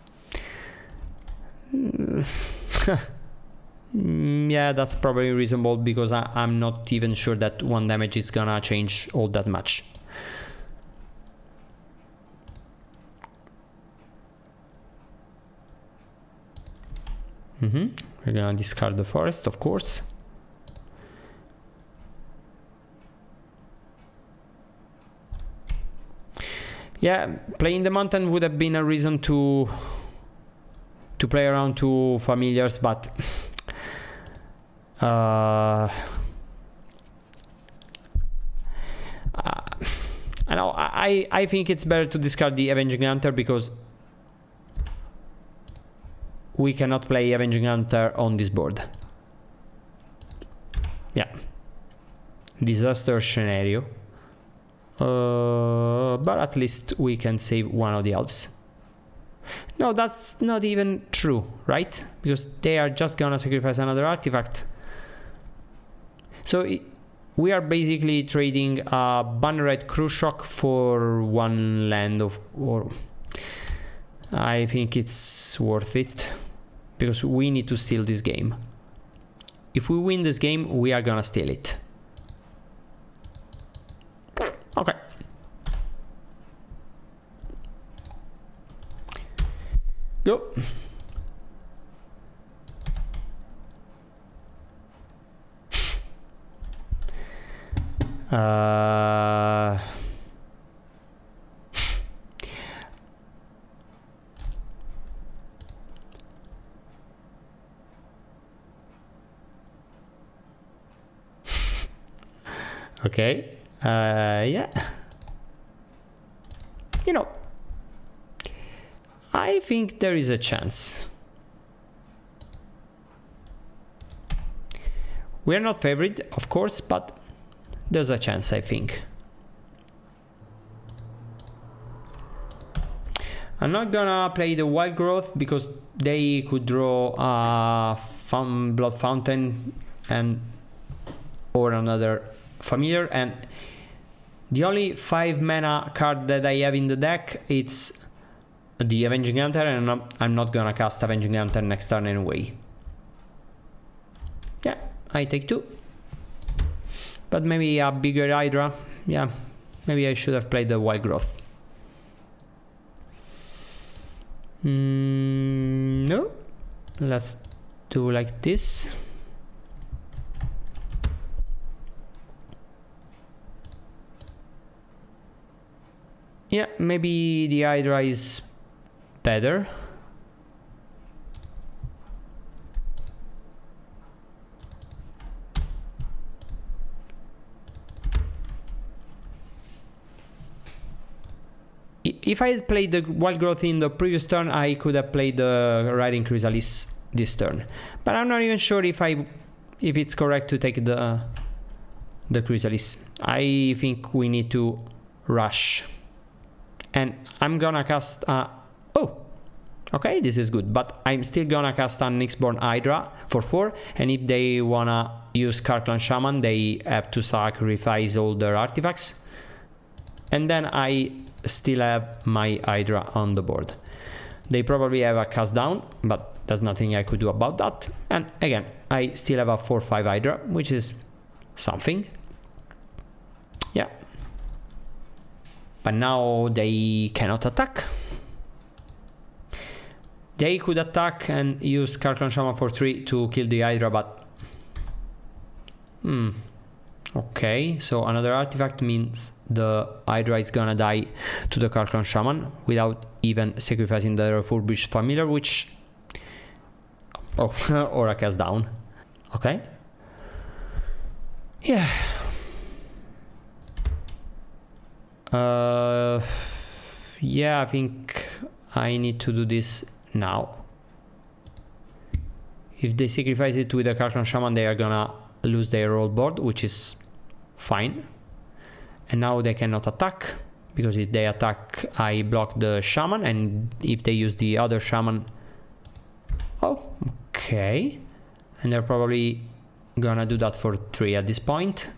Yeah, that's probably reasonable, because I'm not even sure that 1 damage is gonna change all that much. We're gonna discard the forest, of course. Yeah, playing the mountain would have been a reason to play around 2 familiars, but I know, I think it's better to discard the Avenging Hunter, because we cannot play Avenging Hunter on this board. Yeah. Disaster scenario. But at least we can save one of the elves. No, that's not even true, right? Because they are just gonna sacrifice another artifact. So we are basically trading a Bannered Crew Shock for 1 land of... or I think it's worth it, because we need to steal this game. If we win this game, we are gonna steal it. Okay. Go. Okay. Yeah. You know, I think there is a chance. We're not favored, of course, but there's a chance, I think. I'm not gonna play the Wild Growth, because they could draw a Blood Fountain or another familiar, and the only 5 mana card that I have in the deck, it's the Avenging Hunter, and I'm not gonna cast Avenging Hunter next turn anyway. Yeah, I take 2. But maybe a bigger Hydra. Yeah, maybe I should have played the Wild Growth. No, let's do like this. Yeah, maybe the Hydra is better. If I had played the Wild Growth in the previous turn, I could have played the Riding Chrysalis this turn. But I'm not even sure if it's correct to take the Chrysalis. I think we need to rush. And I'm gonna cast oh, okay, this is good, but I'm still gonna cast an Nyxborn Hydra for 4, and if they wanna use Karklan Shaman, they have to sacrifice all their artifacts, and then I still have my Hydra on the board. They probably have a cast down, but there's nothing I could do about that, and again, I still have a 4/5 Hydra, which is something. Yeah. But now they cannot attack. They could attack and use Karklan Shaman for 3 to kill the Hydra, but... Okay, so another artifact means the Hydra is gonna die to the Karklan Shaman without even sacrificing the Refurbished Familiar, which... Oh, or a cast down. Okay. Yeah. Yeah, I think I need to do this now. If they sacrifice it with the Karklan Shaman, they are gonna lose their roll board, which is fine. And now they cannot attack, because if they attack, I block the Shaman, and if they use the other Shaman... Oh, okay. And they're probably gonna do that for 3 at this point.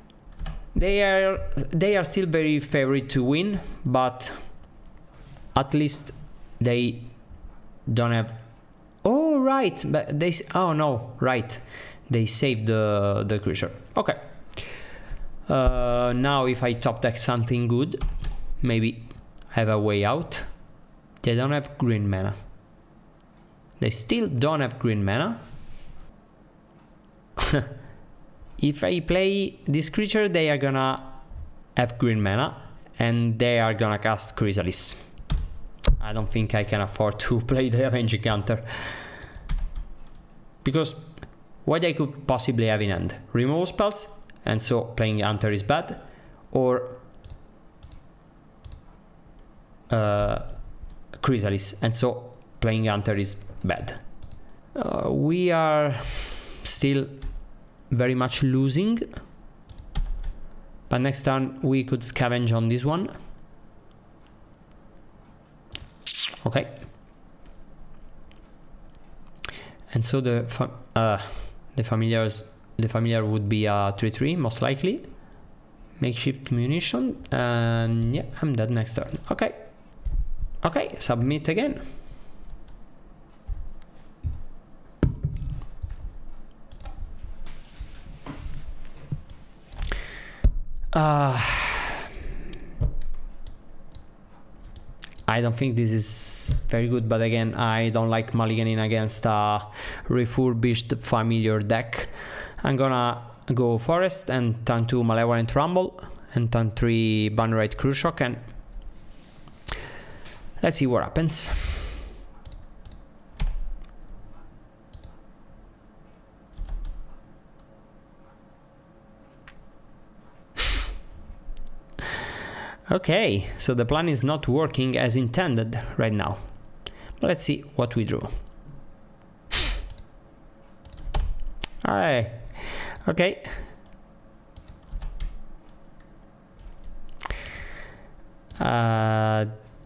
They are still very favored to win, but at least they don't have Oh, right, but they... Oh, no, right. They saved the creature. Okay. Now if I top deck something good, maybe have a way out. They don't have green mana. They still don't have green mana. If I play this creature, they are gonna have green mana and they are gonna cast Chrysalis. I don't think I can afford to play the Avenging Hunter, because what I could possibly have in hand? Removal spells, and so playing Hunter is bad, or Chrysalis, and so playing Hunter is bad. We are still very much losing, but next turn we could scavenge on this one. Okay. And so the familiar would be a 3/3 most likely. Makeshift munition, and yeah, I'm dead next turn. Okay. Okay, submit again. I don't think this is very good, but again, I don't like mulliganing against a refurbished familiar deck. I'm gonna go Forest and turn 2 Malevolent Rumble and turn 3 Bannerite Cruise Shock, and let's see what happens. Okay, so the plan is not working as intended right now. But let's see what we drew. Alright, okay.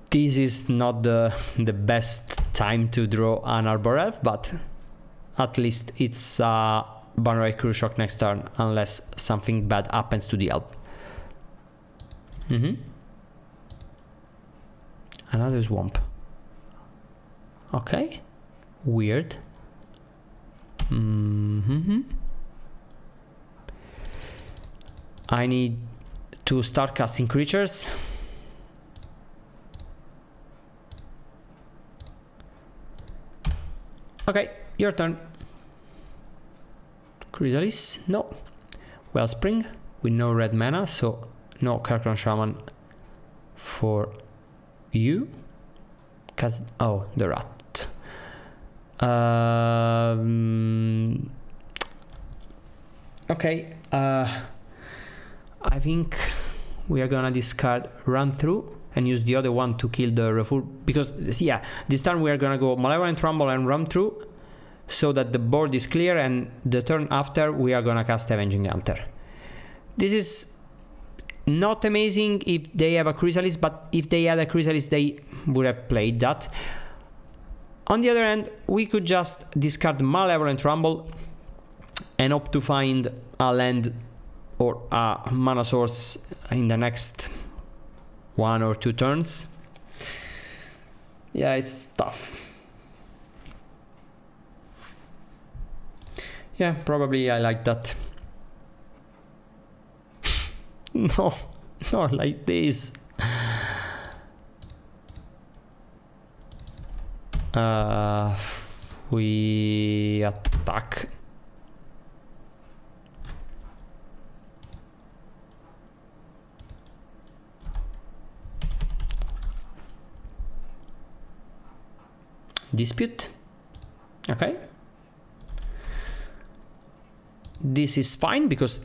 This is not the best time to draw an Arbor Elf, but at least it's Bannerite Cruise Shock next turn, unless something bad happens to the elf. Another swamp. Okay. Weird. I need to start casting creatures. Okay, your turn. Chrysalis? No. Wellspring with no red mana, so no Karkron Shaman for you. Oh, the rat. Okay. I think we are gonna discard Run Through and use the other one to kill the refull, because yeah, this turn we are gonna go Malevolent Rumble and Run Through so that the board is clear, and the turn after we are gonna cast Avenging Hunter. This is not amazing if they have a Chrysalis, but if they had a Chrysalis they would have played that. On the other hand, we could just discard Malevolent Rumble and hope to find a land or a mana source in the next 1 or 2 turns. Yeah, it's tough. Yeah, probably I like that. No, not like this. We attack. Dispute. Okay. This is fine because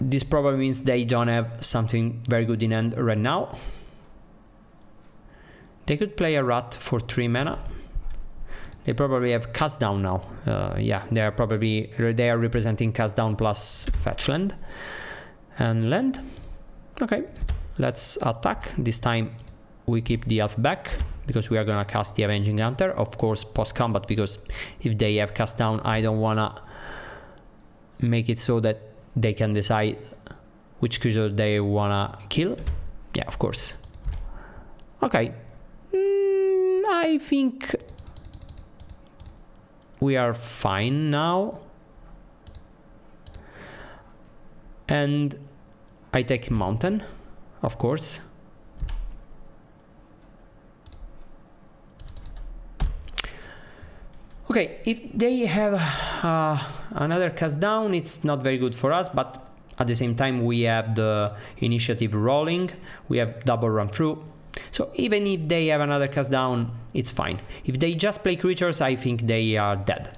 this probably means they don't have something very good in hand right now. They could play a rat for 3 mana. They probably have cast down now. Yeah, they are representing cast down plus fetch land and land. Okay, let's attack. This time we keep the elf back because we are gonna cast the Avenging Hunter, of course post combat, because if they have cast down I don't wanna make it so that they can decide which creature they wanna kill. Yeah, of course. Okay. I think we are fine now. And I take mountain, of course. Okay, if they have another cast down, it's not very good for us, but at the same time we have the initiative rolling, we have double run through. So even if they have another cast down, it's fine. If they just play creatures, I think they are dead.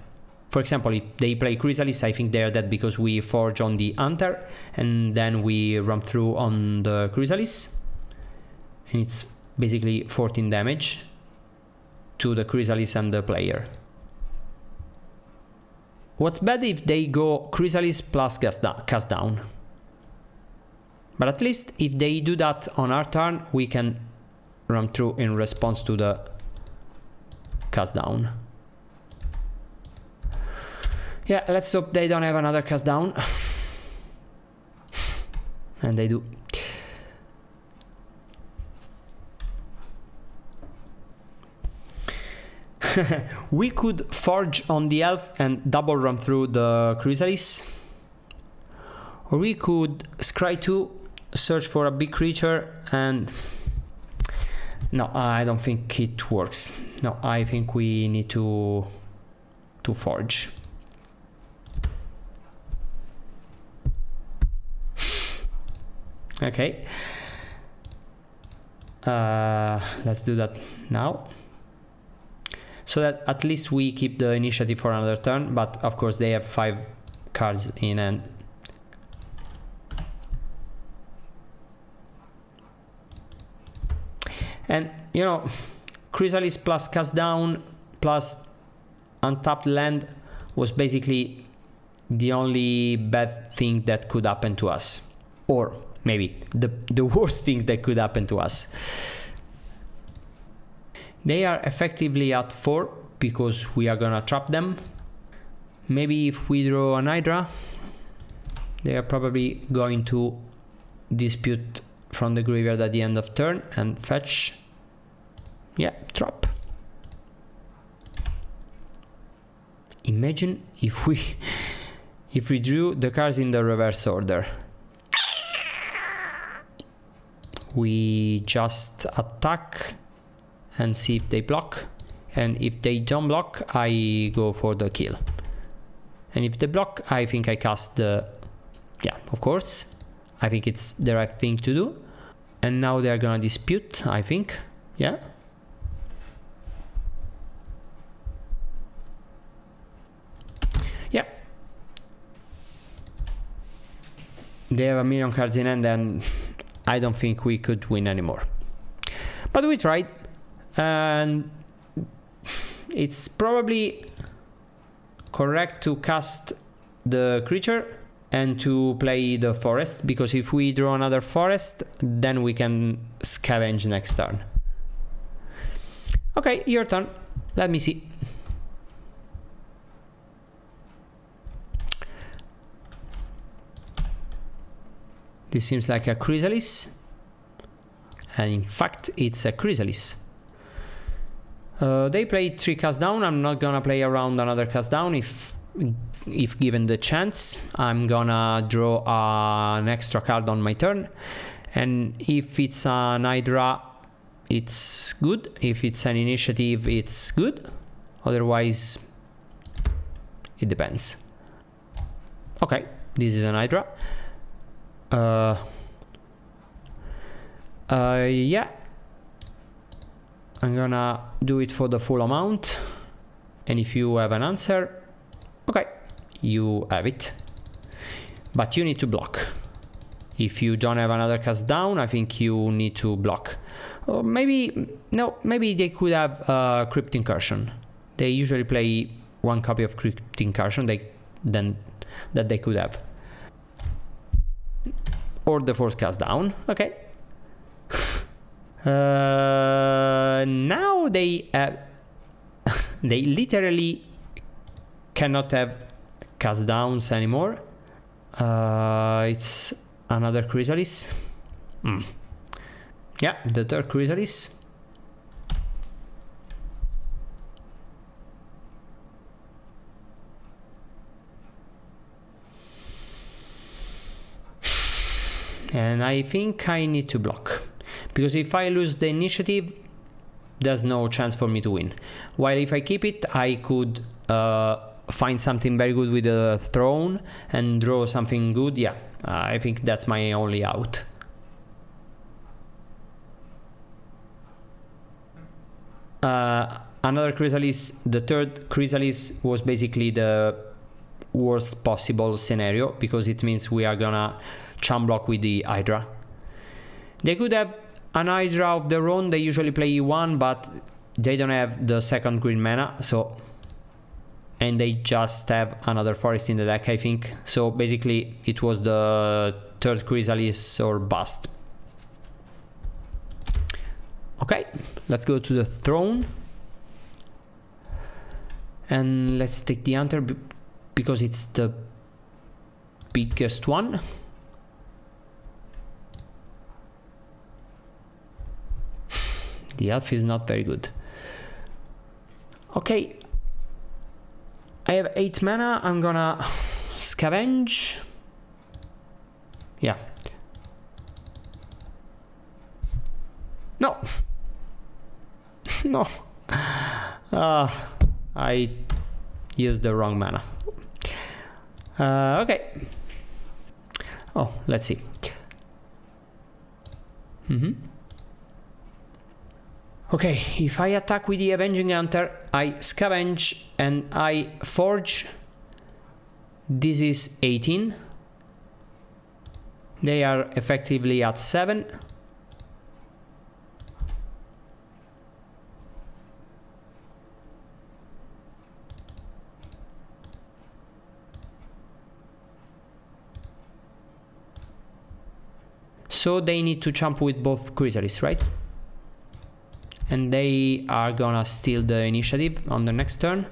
For example, if they play Chrysalis, I think they are dead because we forge on the Hunter and then we run through on the Chrysalis. And it's basically 14 damage to the Chrysalis and the player. What's bad if they go Chrysalis plus cast down. But at least if they do that on our turn, we can run through in response to the cast down. Yeah, let's hope they don't have another cast down. And they do. We could forge on the elf and double run through the Chrysalis. Or we could scry 2, search for a big creature and... No, I don't think it works. No, I think we need to forge. Okay. Let's do that now. So that at least we keep the initiative for another turn, but of course they have 5 cards in hand. And you know, Chrysalis plus cast down plus untapped land was basically the only bad thing that could happen to us. Or maybe the worst thing that could happen to us. They are effectively at 4 because we are gonna trap them. Maybe if we draw an Hydra, they are probably going to dispute from the graveyard at the end of turn and fetch. Yeah, trap. Imagine if we drew the cards in the reverse order. We just attack and see if they block, and if they don't block, I go for the kill. And if they block, I think I cast the... Yeah, of course. I think it's the right thing to do. And now they're gonna dispute, I think. Yeah. Yeah. They have a million cards in hand and I don't think we could win anymore. But we tried. And it's probably correct to cast the creature and to play the forest, because if we draw another forest, then we can scavenge next turn. Okay, your turn. Let me see. This seems like a Chrysalis. And in fact, it's a Chrysalis. They played 3 cast down. I'm not gonna play around another cast down if given the chance. I'm gonna draw an extra card on my turn, and if it's an Hydra, it's good. If it's an initiative, it's good. Otherwise, it depends. Okay, this is an Hydra. Yeah. I'm gonna do it for the full amount, and if you have an answer, okay, you have it, but you need to block. If you don't have another cast down, I think you need to block. Or maybe, no, maybe they could have Crypt Incursion. They usually play 1 copy of Crypt Incursion that they could have. Or the 4th cast down, okay. Now they have they literally cannot have cast downs anymore. It's another Chrysalis. Yeah, the 3rd Chrysalis. And I think I need to block, because if I lose the initiative, there's no chance for me to win. While if I keep it, I could find something very good with the throne and draw something good. Yeah, I think that's my only out. Another Chrysalis, the third Chrysalis, was basically the worst possible scenario, because it means we are gonna chum block with the Hydra. They could have an Hydra of their own. They usually play E1, but they don't have the second green mana, so, and they just have another forest in the deck, I think. So basically it was the third Chrysalis or bust. Okay, let's go to the throne. And let's take the Hunter because it's the biggest one. The elf is not very good. Okay, I have 8 mana. I'm gonna scavenge. Yeah. No. No. I used the wrong mana. Okay. Oh, let's see. Okay, if I attack with the Avenging Hunter, I scavenge and I forge. This is 18. They are effectively at 7. So they need to jump with both Chrysalis, right? And they are gonna steal the initiative on the next turn.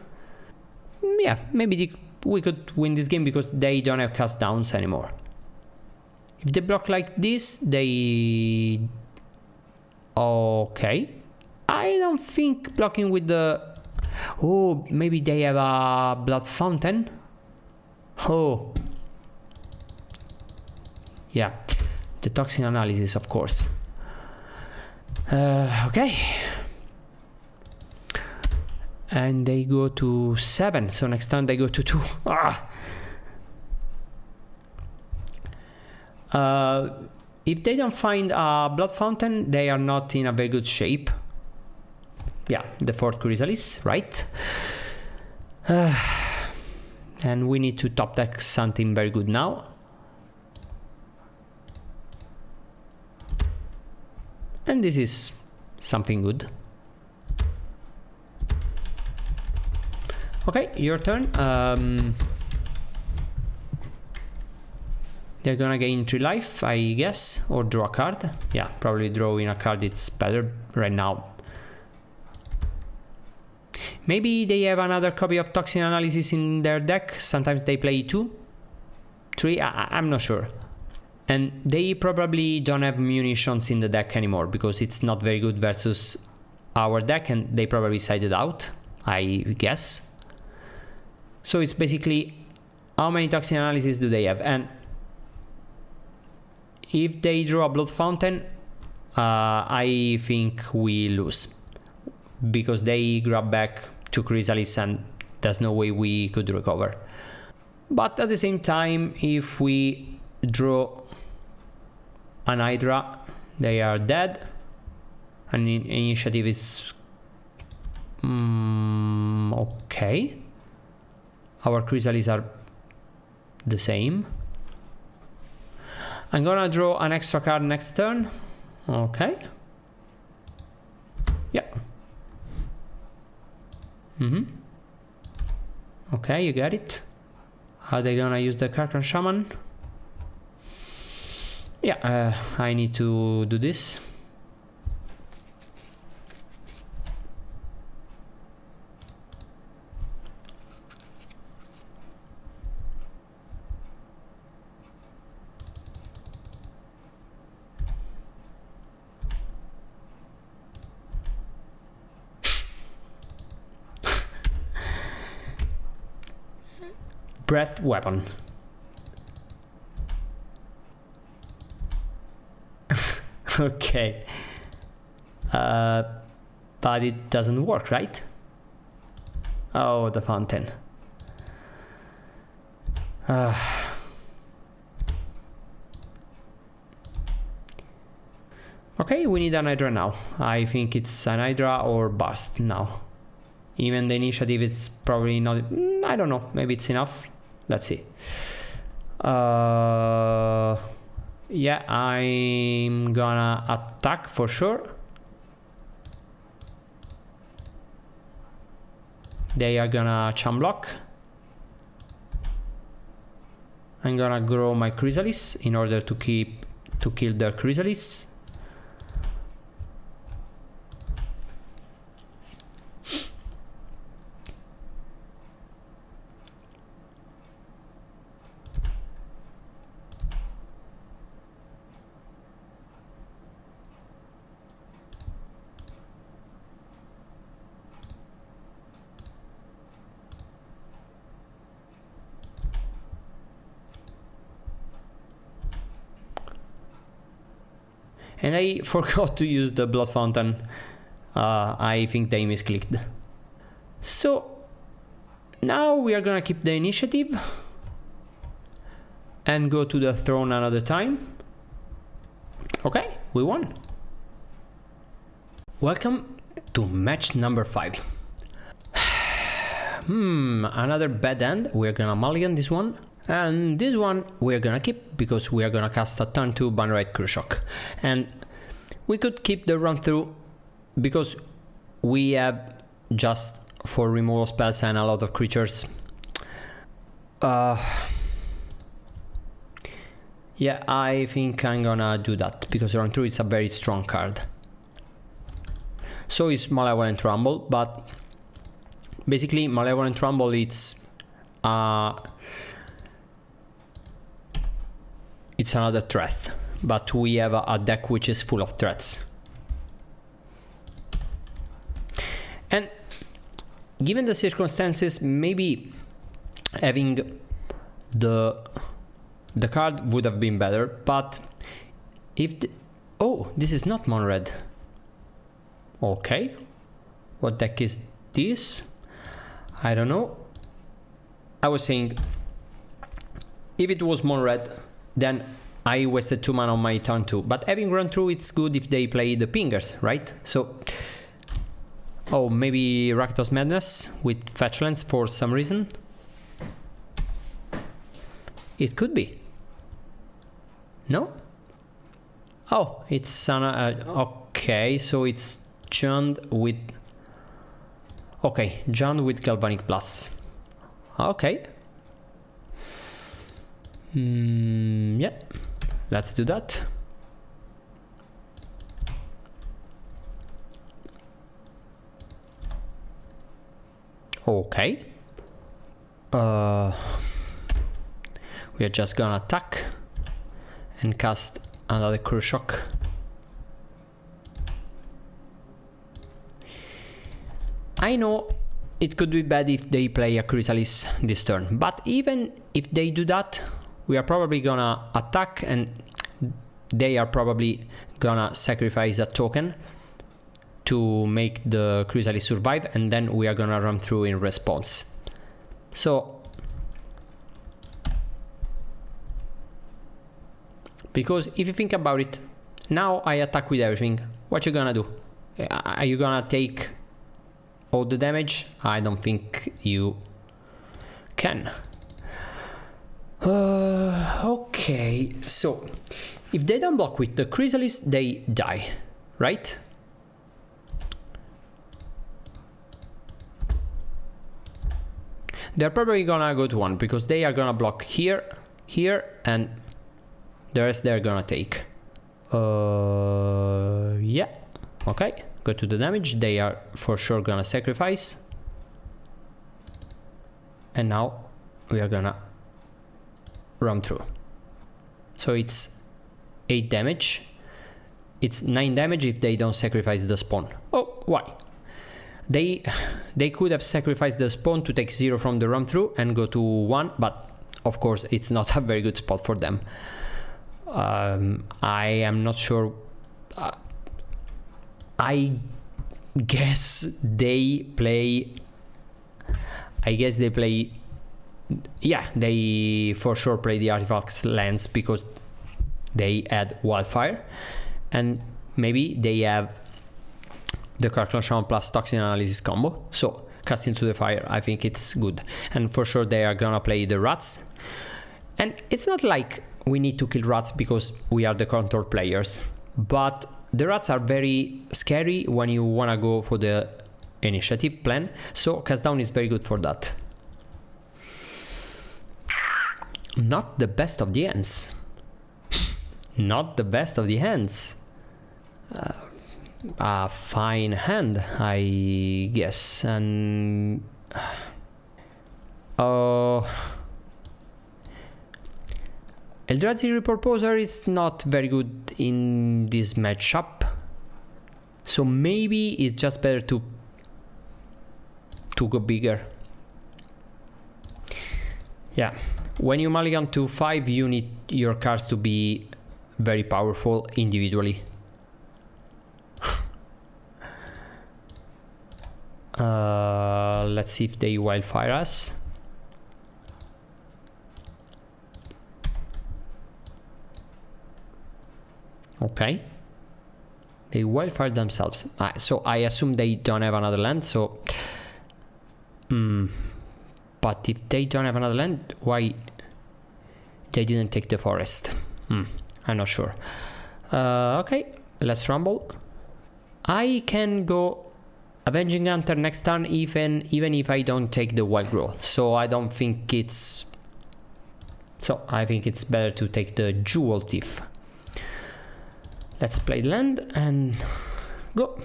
Yeah, maybe we could win this game because they don't have cast downs anymore. If they block like this, they... Okay. I don't think blocking with the... Oh, maybe they have a Blood Fountain. Oh. Yeah. The Toxin Analysis, of course. Okay. And they go to 7, so next time they go to 2. If they don't find a Blood Fountain, they are not in a very good shape. Yeah, the 4th Chrysalis, right? And we need to top deck something very good now. And this is something good. Okay, your turn. They're gonna gain 3 life, I guess, or draw a card. Yeah, probably drawing a card, it's better right now. Maybe they have another copy of Toxin Analysis in their deck. Sometimes they play 2, 3, I'm not sure. And they probably don't have munitions in the deck anymore because it's not very good versus our deck, and they probably sided out, I guess. So it's basically how many Toxin Analysis do they have, and if they draw a Blood Fountain, I think we lose because they grab back 2 Chrysalis and there's no way we could recover. But at the same time, if we draw an Hydra, they are dead, and initiative is okay. Our Chrysalis are the same. I'm gonna draw an extra card next turn. Okay. Yeah. Okay, you got it. Are they gonna use the Karkan Shaman? Yeah, I need to do this. Breath weapon. Okay. But it doesn't work, right? Oh, the fountain. Okay, we need an Hydra now. I think it's an Hydra or Burst now. Even the initiative is probably not... I don't know, maybe it's enough. Let's see. Yeah, I'm gonna attack for sure. They are gonna charm block. I'm gonna grow my Chrysalis in order to kill their Chrysalis. And I forgot to use the Blood Fountain. I think they misclicked. So now we are gonna keep the initiative and go to the throne another time. Okay, we won. Welcome to match number 5. Another bad end. We're gonna mulligan this one. And this one we're gonna keep because we are gonna cast a turn 2 Bannerite Cruel Shock. And we could keep the run through because we have just 4 removal spells and a lot of creatures. Yeah, I think I'm gonna do that because run through is a very strong card. So is Malevolent Rumble, but basically Malevolent Rumble it's another threat, but we have a deck which is full of threats. And given the circumstances, maybe having the card would have been better, but if oh, this is not Mono Red. Okay, what deck is this? I don't know. I was saying if it was Mono Red, then I wasted 2 mana on my turn 2. But having run through, it's good if they play the pingers, right? So, oh, maybe Rakdos Madness with Fetchlands for some reason. It could be. No? Oh, it's an okay. So it's Jund with. Okay, Jund with Galvanic Blasts. Okay. Yeah, let's do that. Okay. We are just gonna attack and cast another Cruel Shock. I know it could be bad if they play a Chrysalis this turn, but even if they do that, we are probably gonna attack and they are probably gonna sacrifice a token to make the Chrysalis survive, and then we are gonna run through in response. So, because if you think about it, now I attack with everything, what you gonna do? Are you gonna take all the damage? I don't think you can. Okay, so if they don't block with the Chrysalis, they die, right? They're probably gonna go to 1 because they are gonna block here, here, and the rest they're gonna take. Yeah, okay, go to the damage. They are for sure gonna sacrifice. And now we are gonna run through. So it's 8 damage. It's 9 damage if they don't sacrifice the spawn. Oh, why? They could have sacrificed the spawn to take 0 from the run through and go to 1, but of course it's not a very good spot for them. I am not sure I guess they play. Yeah, they for sure play the artifact lands because they add Wildfire, and maybe they have the Calculation plus Toxin Analysis combo. So Cast into the Fire, I think it's good, and for sure they are gonna play the rats. And it's not like we need to kill rats because we are the control players, but the rats are very scary when you wanna go for the initiative plan, so cast down is very good for that. Not the best of the hands. Not the best of the hands. A fine hand, I guess. And Eldrazi Repurposer is not very good in this matchup, so maybe it's just better to go bigger. Yeah, when you mulligan to 5, you need your cards to be very powerful individually. Let's see if they wildfire us. Okay, they wildfire themselves, so I assume they don't have another land, so but if they don't have another land, why they didn't take the forest? I'm not sure. Okay, let's rumble. I can go Avenging Hunter next turn even if I don't take the Wild Growth, so I don't think it's... So I think it's better to take the Jewel Thief. Let's play land and go.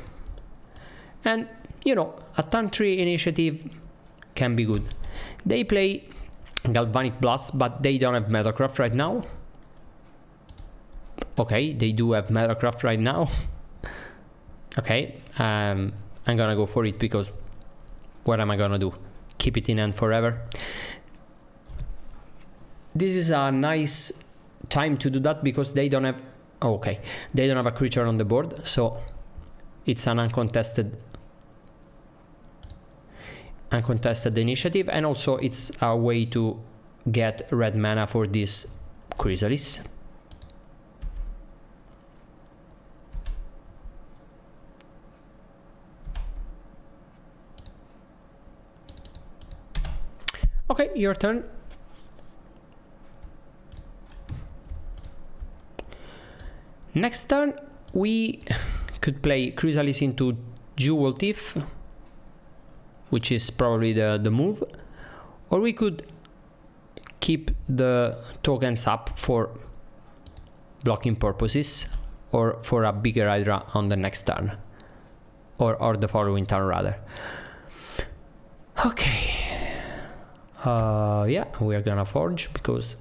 And you know, a turn 3 initiative can be good. They play Galvanic Blast, but they don't have Metacraft right now. Okay, they do have Metacraft right now. Okay, I'm gonna go for it because what am I gonna do? Keep it in hand forever? This is a nice time to do that because they don't have... Okay, they don't have a creature on the board, so it's an uncontested initiative, and also it's a way to get red mana for this Chrysalis. Okay, your turn. Next turn we could play Chrysalis into Jewel Thief, which is probably the move, or we could keep the tokens up for blocking purposes or for a bigger Hydra on the next turn, or the following turn rather. Okay, yeah, we are gonna forge because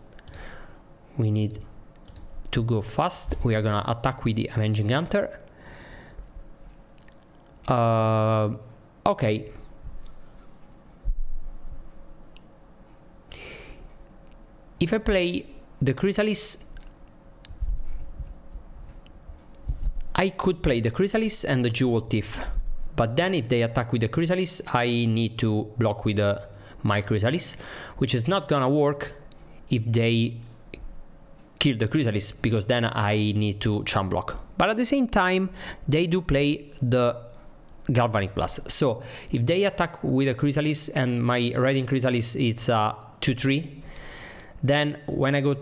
we need to go fast. We are gonna attack with the Avenging Hunter. Okay. If I play the Chrysalis, I could play the Chrysalis and the Jewel Thief, but then if they attack with the Chrysalis, I need to block with my Chrysalis, which is not gonna work if they kill the Chrysalis, because then I need to chump block. But at the same time, they do play the Galvanic Blast. So if they attack with a Chrysalis and my Red Chrysalis it's a 2/3, then when I go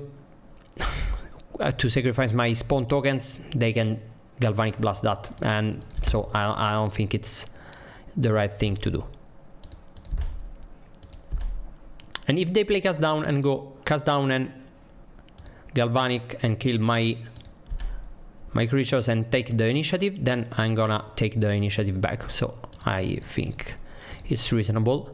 to sacrifice my spawn tokens, they can Galvanic Blast that, and so I don't think it's the right thing to do. And if they play cast down and go cast down and Galvanic and kill my creatures and take the initiative, then I'm gonna take the initiative back. So I think it's reasonable.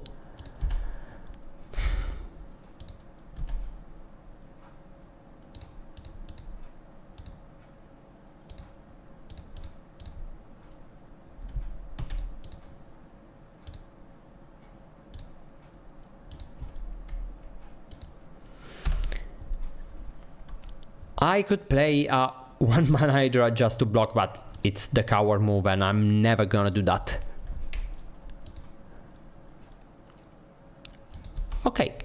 I could play a one mana Hydra just to block, but it's the coward move and I'm never gonna do that. Okay,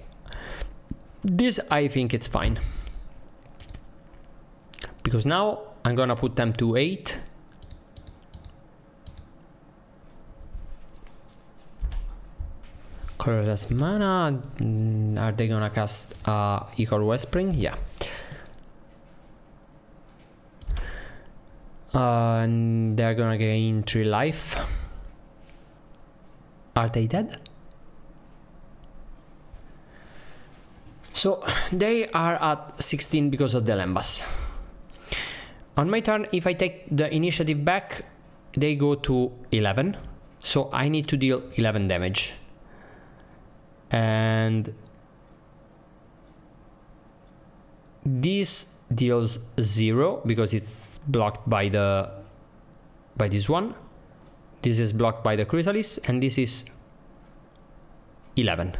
this I think it's fine, because now I'm gonna put them to 8. Colorless mana. Are they gonna cast Ichor Wellspring? Yeah. And they're gonna gain 3 life. Are they dead? So they are at 16 because of the Lembas. On my turn, if I take the initiative back, they go to 11. So I need to deal 11 damage. And this deals 0 because it's blocked by this one. This is blocked by the Chrysalis, and this is 11.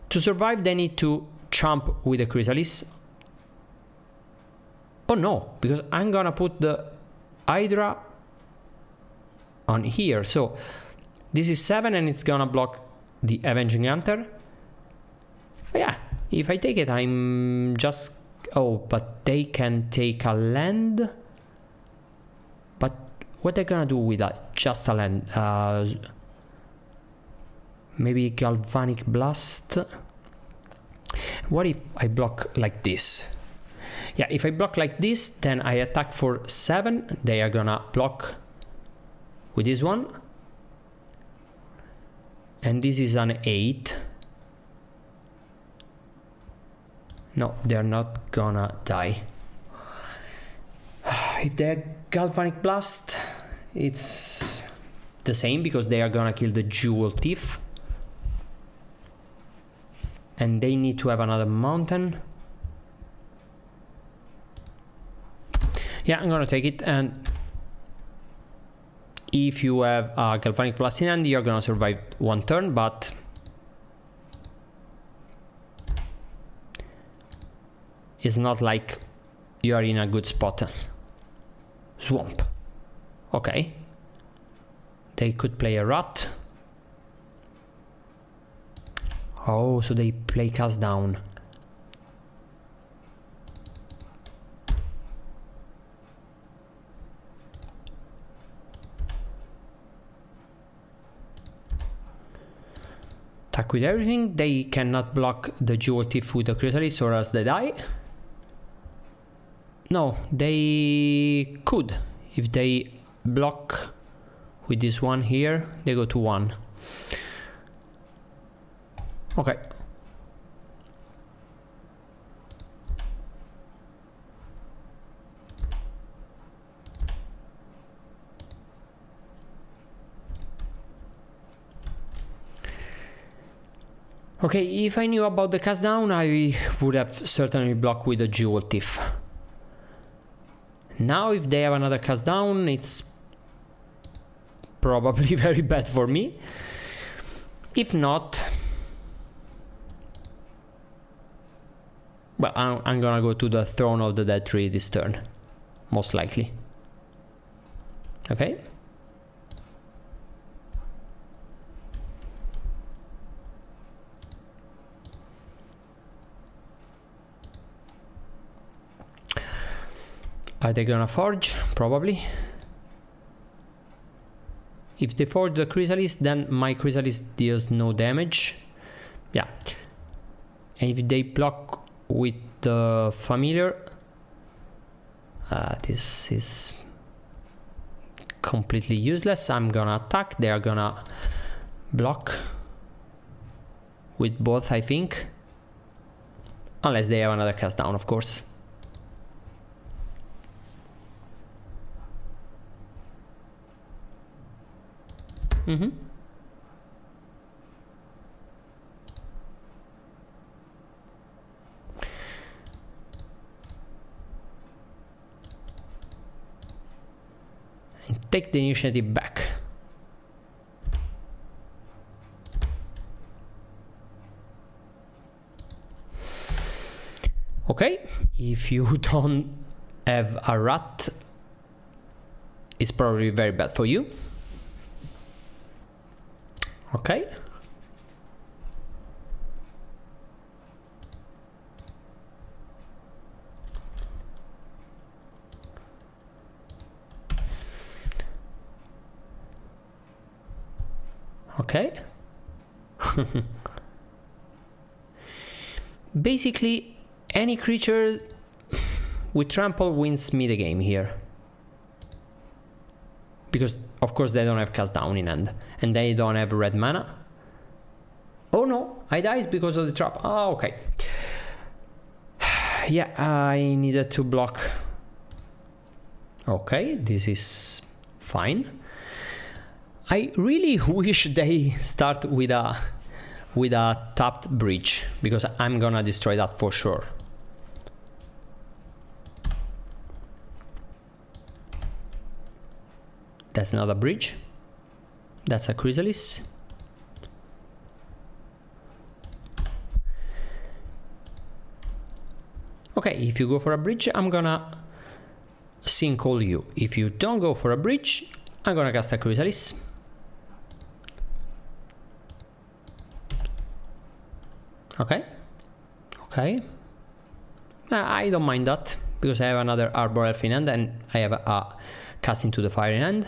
To survive, they need to chomp with the Chrysalis. Oh no, because I'm gonna put the Hydra on here. So this is 7 and it's gonna block the Avenging Hunter. Yeah, if I take it, I'm just... Oh, but they can take a land. But what they're gonna do with that? Just a land. Maybe Galvanic Blast. What if I block like this? Yeah, if I block like this, then I attack for 7. They are gonna block with this one. And this is an 8. No, they're not gonna die. If they're Galvanic Blast, it's the same because they are gonna kill the Jewel Thief. And they need to have another mountain. Yeah, I'm gonna take it. And if you have a Galvanic Blast in hand, you're gonna survive 1 turn, but it's not like you are in a good spot. Swamp. Okay. They could play a rat. Oh, so they play cast down. Attack with everything. They cannot block the Jewel Thief with the Chrysalis or else they die. No, they could. If they block with this one here, they go to 1. Okay. Okay, if I knew about the cast down, I would have certainly blocked with the Jewel Thief. Now if they have another cast down, it's probably very bad for me. If not, well, I'm gonna go to the Throne of the Dead Tree this turn, most likely. Okay. Are they gonna forge? Probably. If they forge the Chrysalis, then my Chrysalis deals no damage. Yeah. And if they block with the Familiar, this is completely useless. I'm gonna attack. They are gonna block with both, I think. Unless they have another cast down, of course. And take the initiative back. Okay, if you don't have a rat, it's probably very bad for you. Okay. Okay. Basically, any creature with trample wins me the game here. Because, of course, they don't have cast down in hand. And they don't have red mana. Oh no, I died because of the trap. Oh, okay. Yeah, I needed to block. Okay, this is fine. I really wish they start with a tapped bridge, because I'm gonna destroy that for sure. That's not a bridge. That's a chrysalis. Okay, if you go for a bridge, I'm gonna sinkhole you. If you don't go for a bridge, I'm gonna cast a chrysalis. Okay. Okay. I don't mind that, because I have another Arbor Elf in hand and I have a cast into the fire in hand.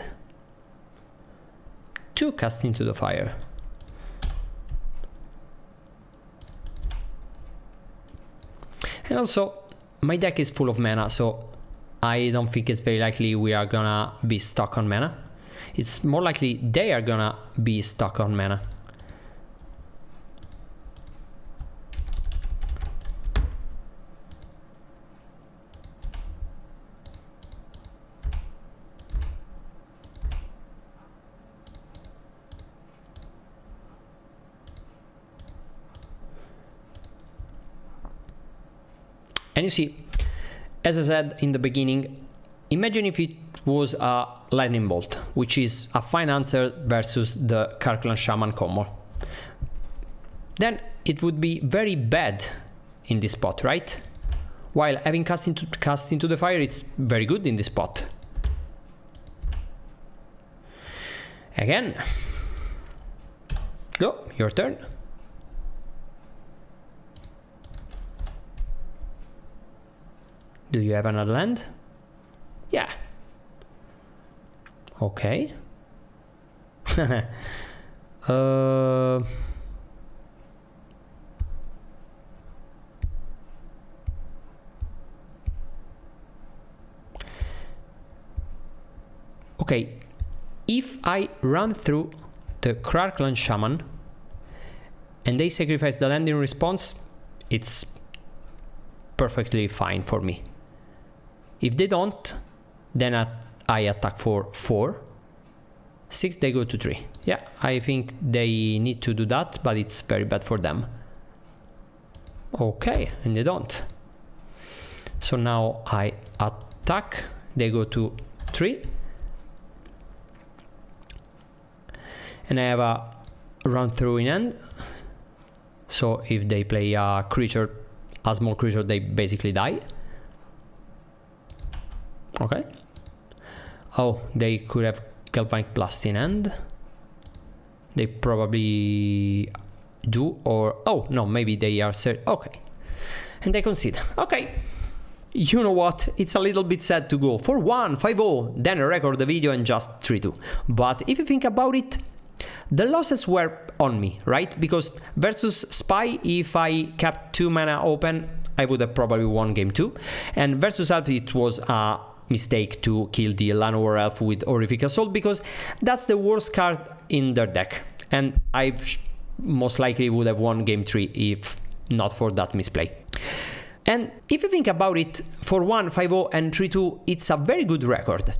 2 cast into the fire. And also, my deck is full of mana, so I don't think it's very likely we are gonna be stuck on mana. It's more likely they are gonna be stuck on mana. And you see, as I said in the beginning, imagine if it was a Lightning Bolt, which is a fine answer versus the Karklan Shaman combo. Then it would be very bad in this spot, right? While having cast into the fire, it's very good in this spot. Again. Go, your turn. Do you have another land? Yeah. Okay. Okay. If I run through the Karklan Shaman and they sacrifice the land in response, it's perfectly fine for me. If they don't, then I attack for 4. 6, they go to 3. Yeah, I think they need to do that, but it's very bad for them. Okay, and they don't. So now I attack, they go to 3. And I have a run through in hand. So if they play a creature, a small creature, they basically die. Okay. Oh, they could have Galvanic Blast in hand. They probably do, or oh no, maybe they are okay. And they concede. Okay. You know what? It's a little bit sad to go for 1-5-0, then record the video and just 3-2. But if you think about it, the losses were on me, right? Because versus Spy, if I kept 2 mana open, I would have probably won game 2. And versus Elf, it was a mistake to kill the Llanowar Elf with Horrific Assault, because that's the worst card in their deck. And I most likely would have won game 3 if not for that misplay. And if you think about it, for 1-5-0 and 3-2, it's a very good record.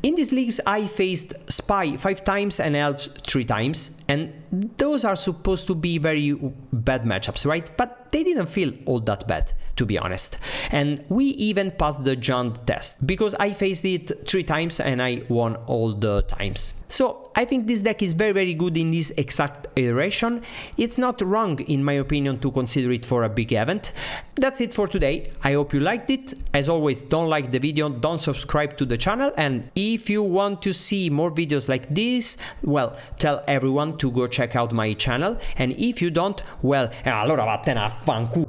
In these leagues, I faced Spy 5 times and Elves 3 times, and those are supposed to be very bad matchups, right? But they didn't feel all that bad, to be honest. And we even passed the Jund test, because I faced it 3 times and I won all the times. So I think this deck is very good in this exact iteration. It's not wrong, in my opinion, to consider it for a big event. That's it for today. I hope you liked it. As always, don't like the video, don't subscribe to the channel, and if you want to see more videos like this, well, tell everyone to go check out my channel, and if you don't, well, allora vattene a fanculo.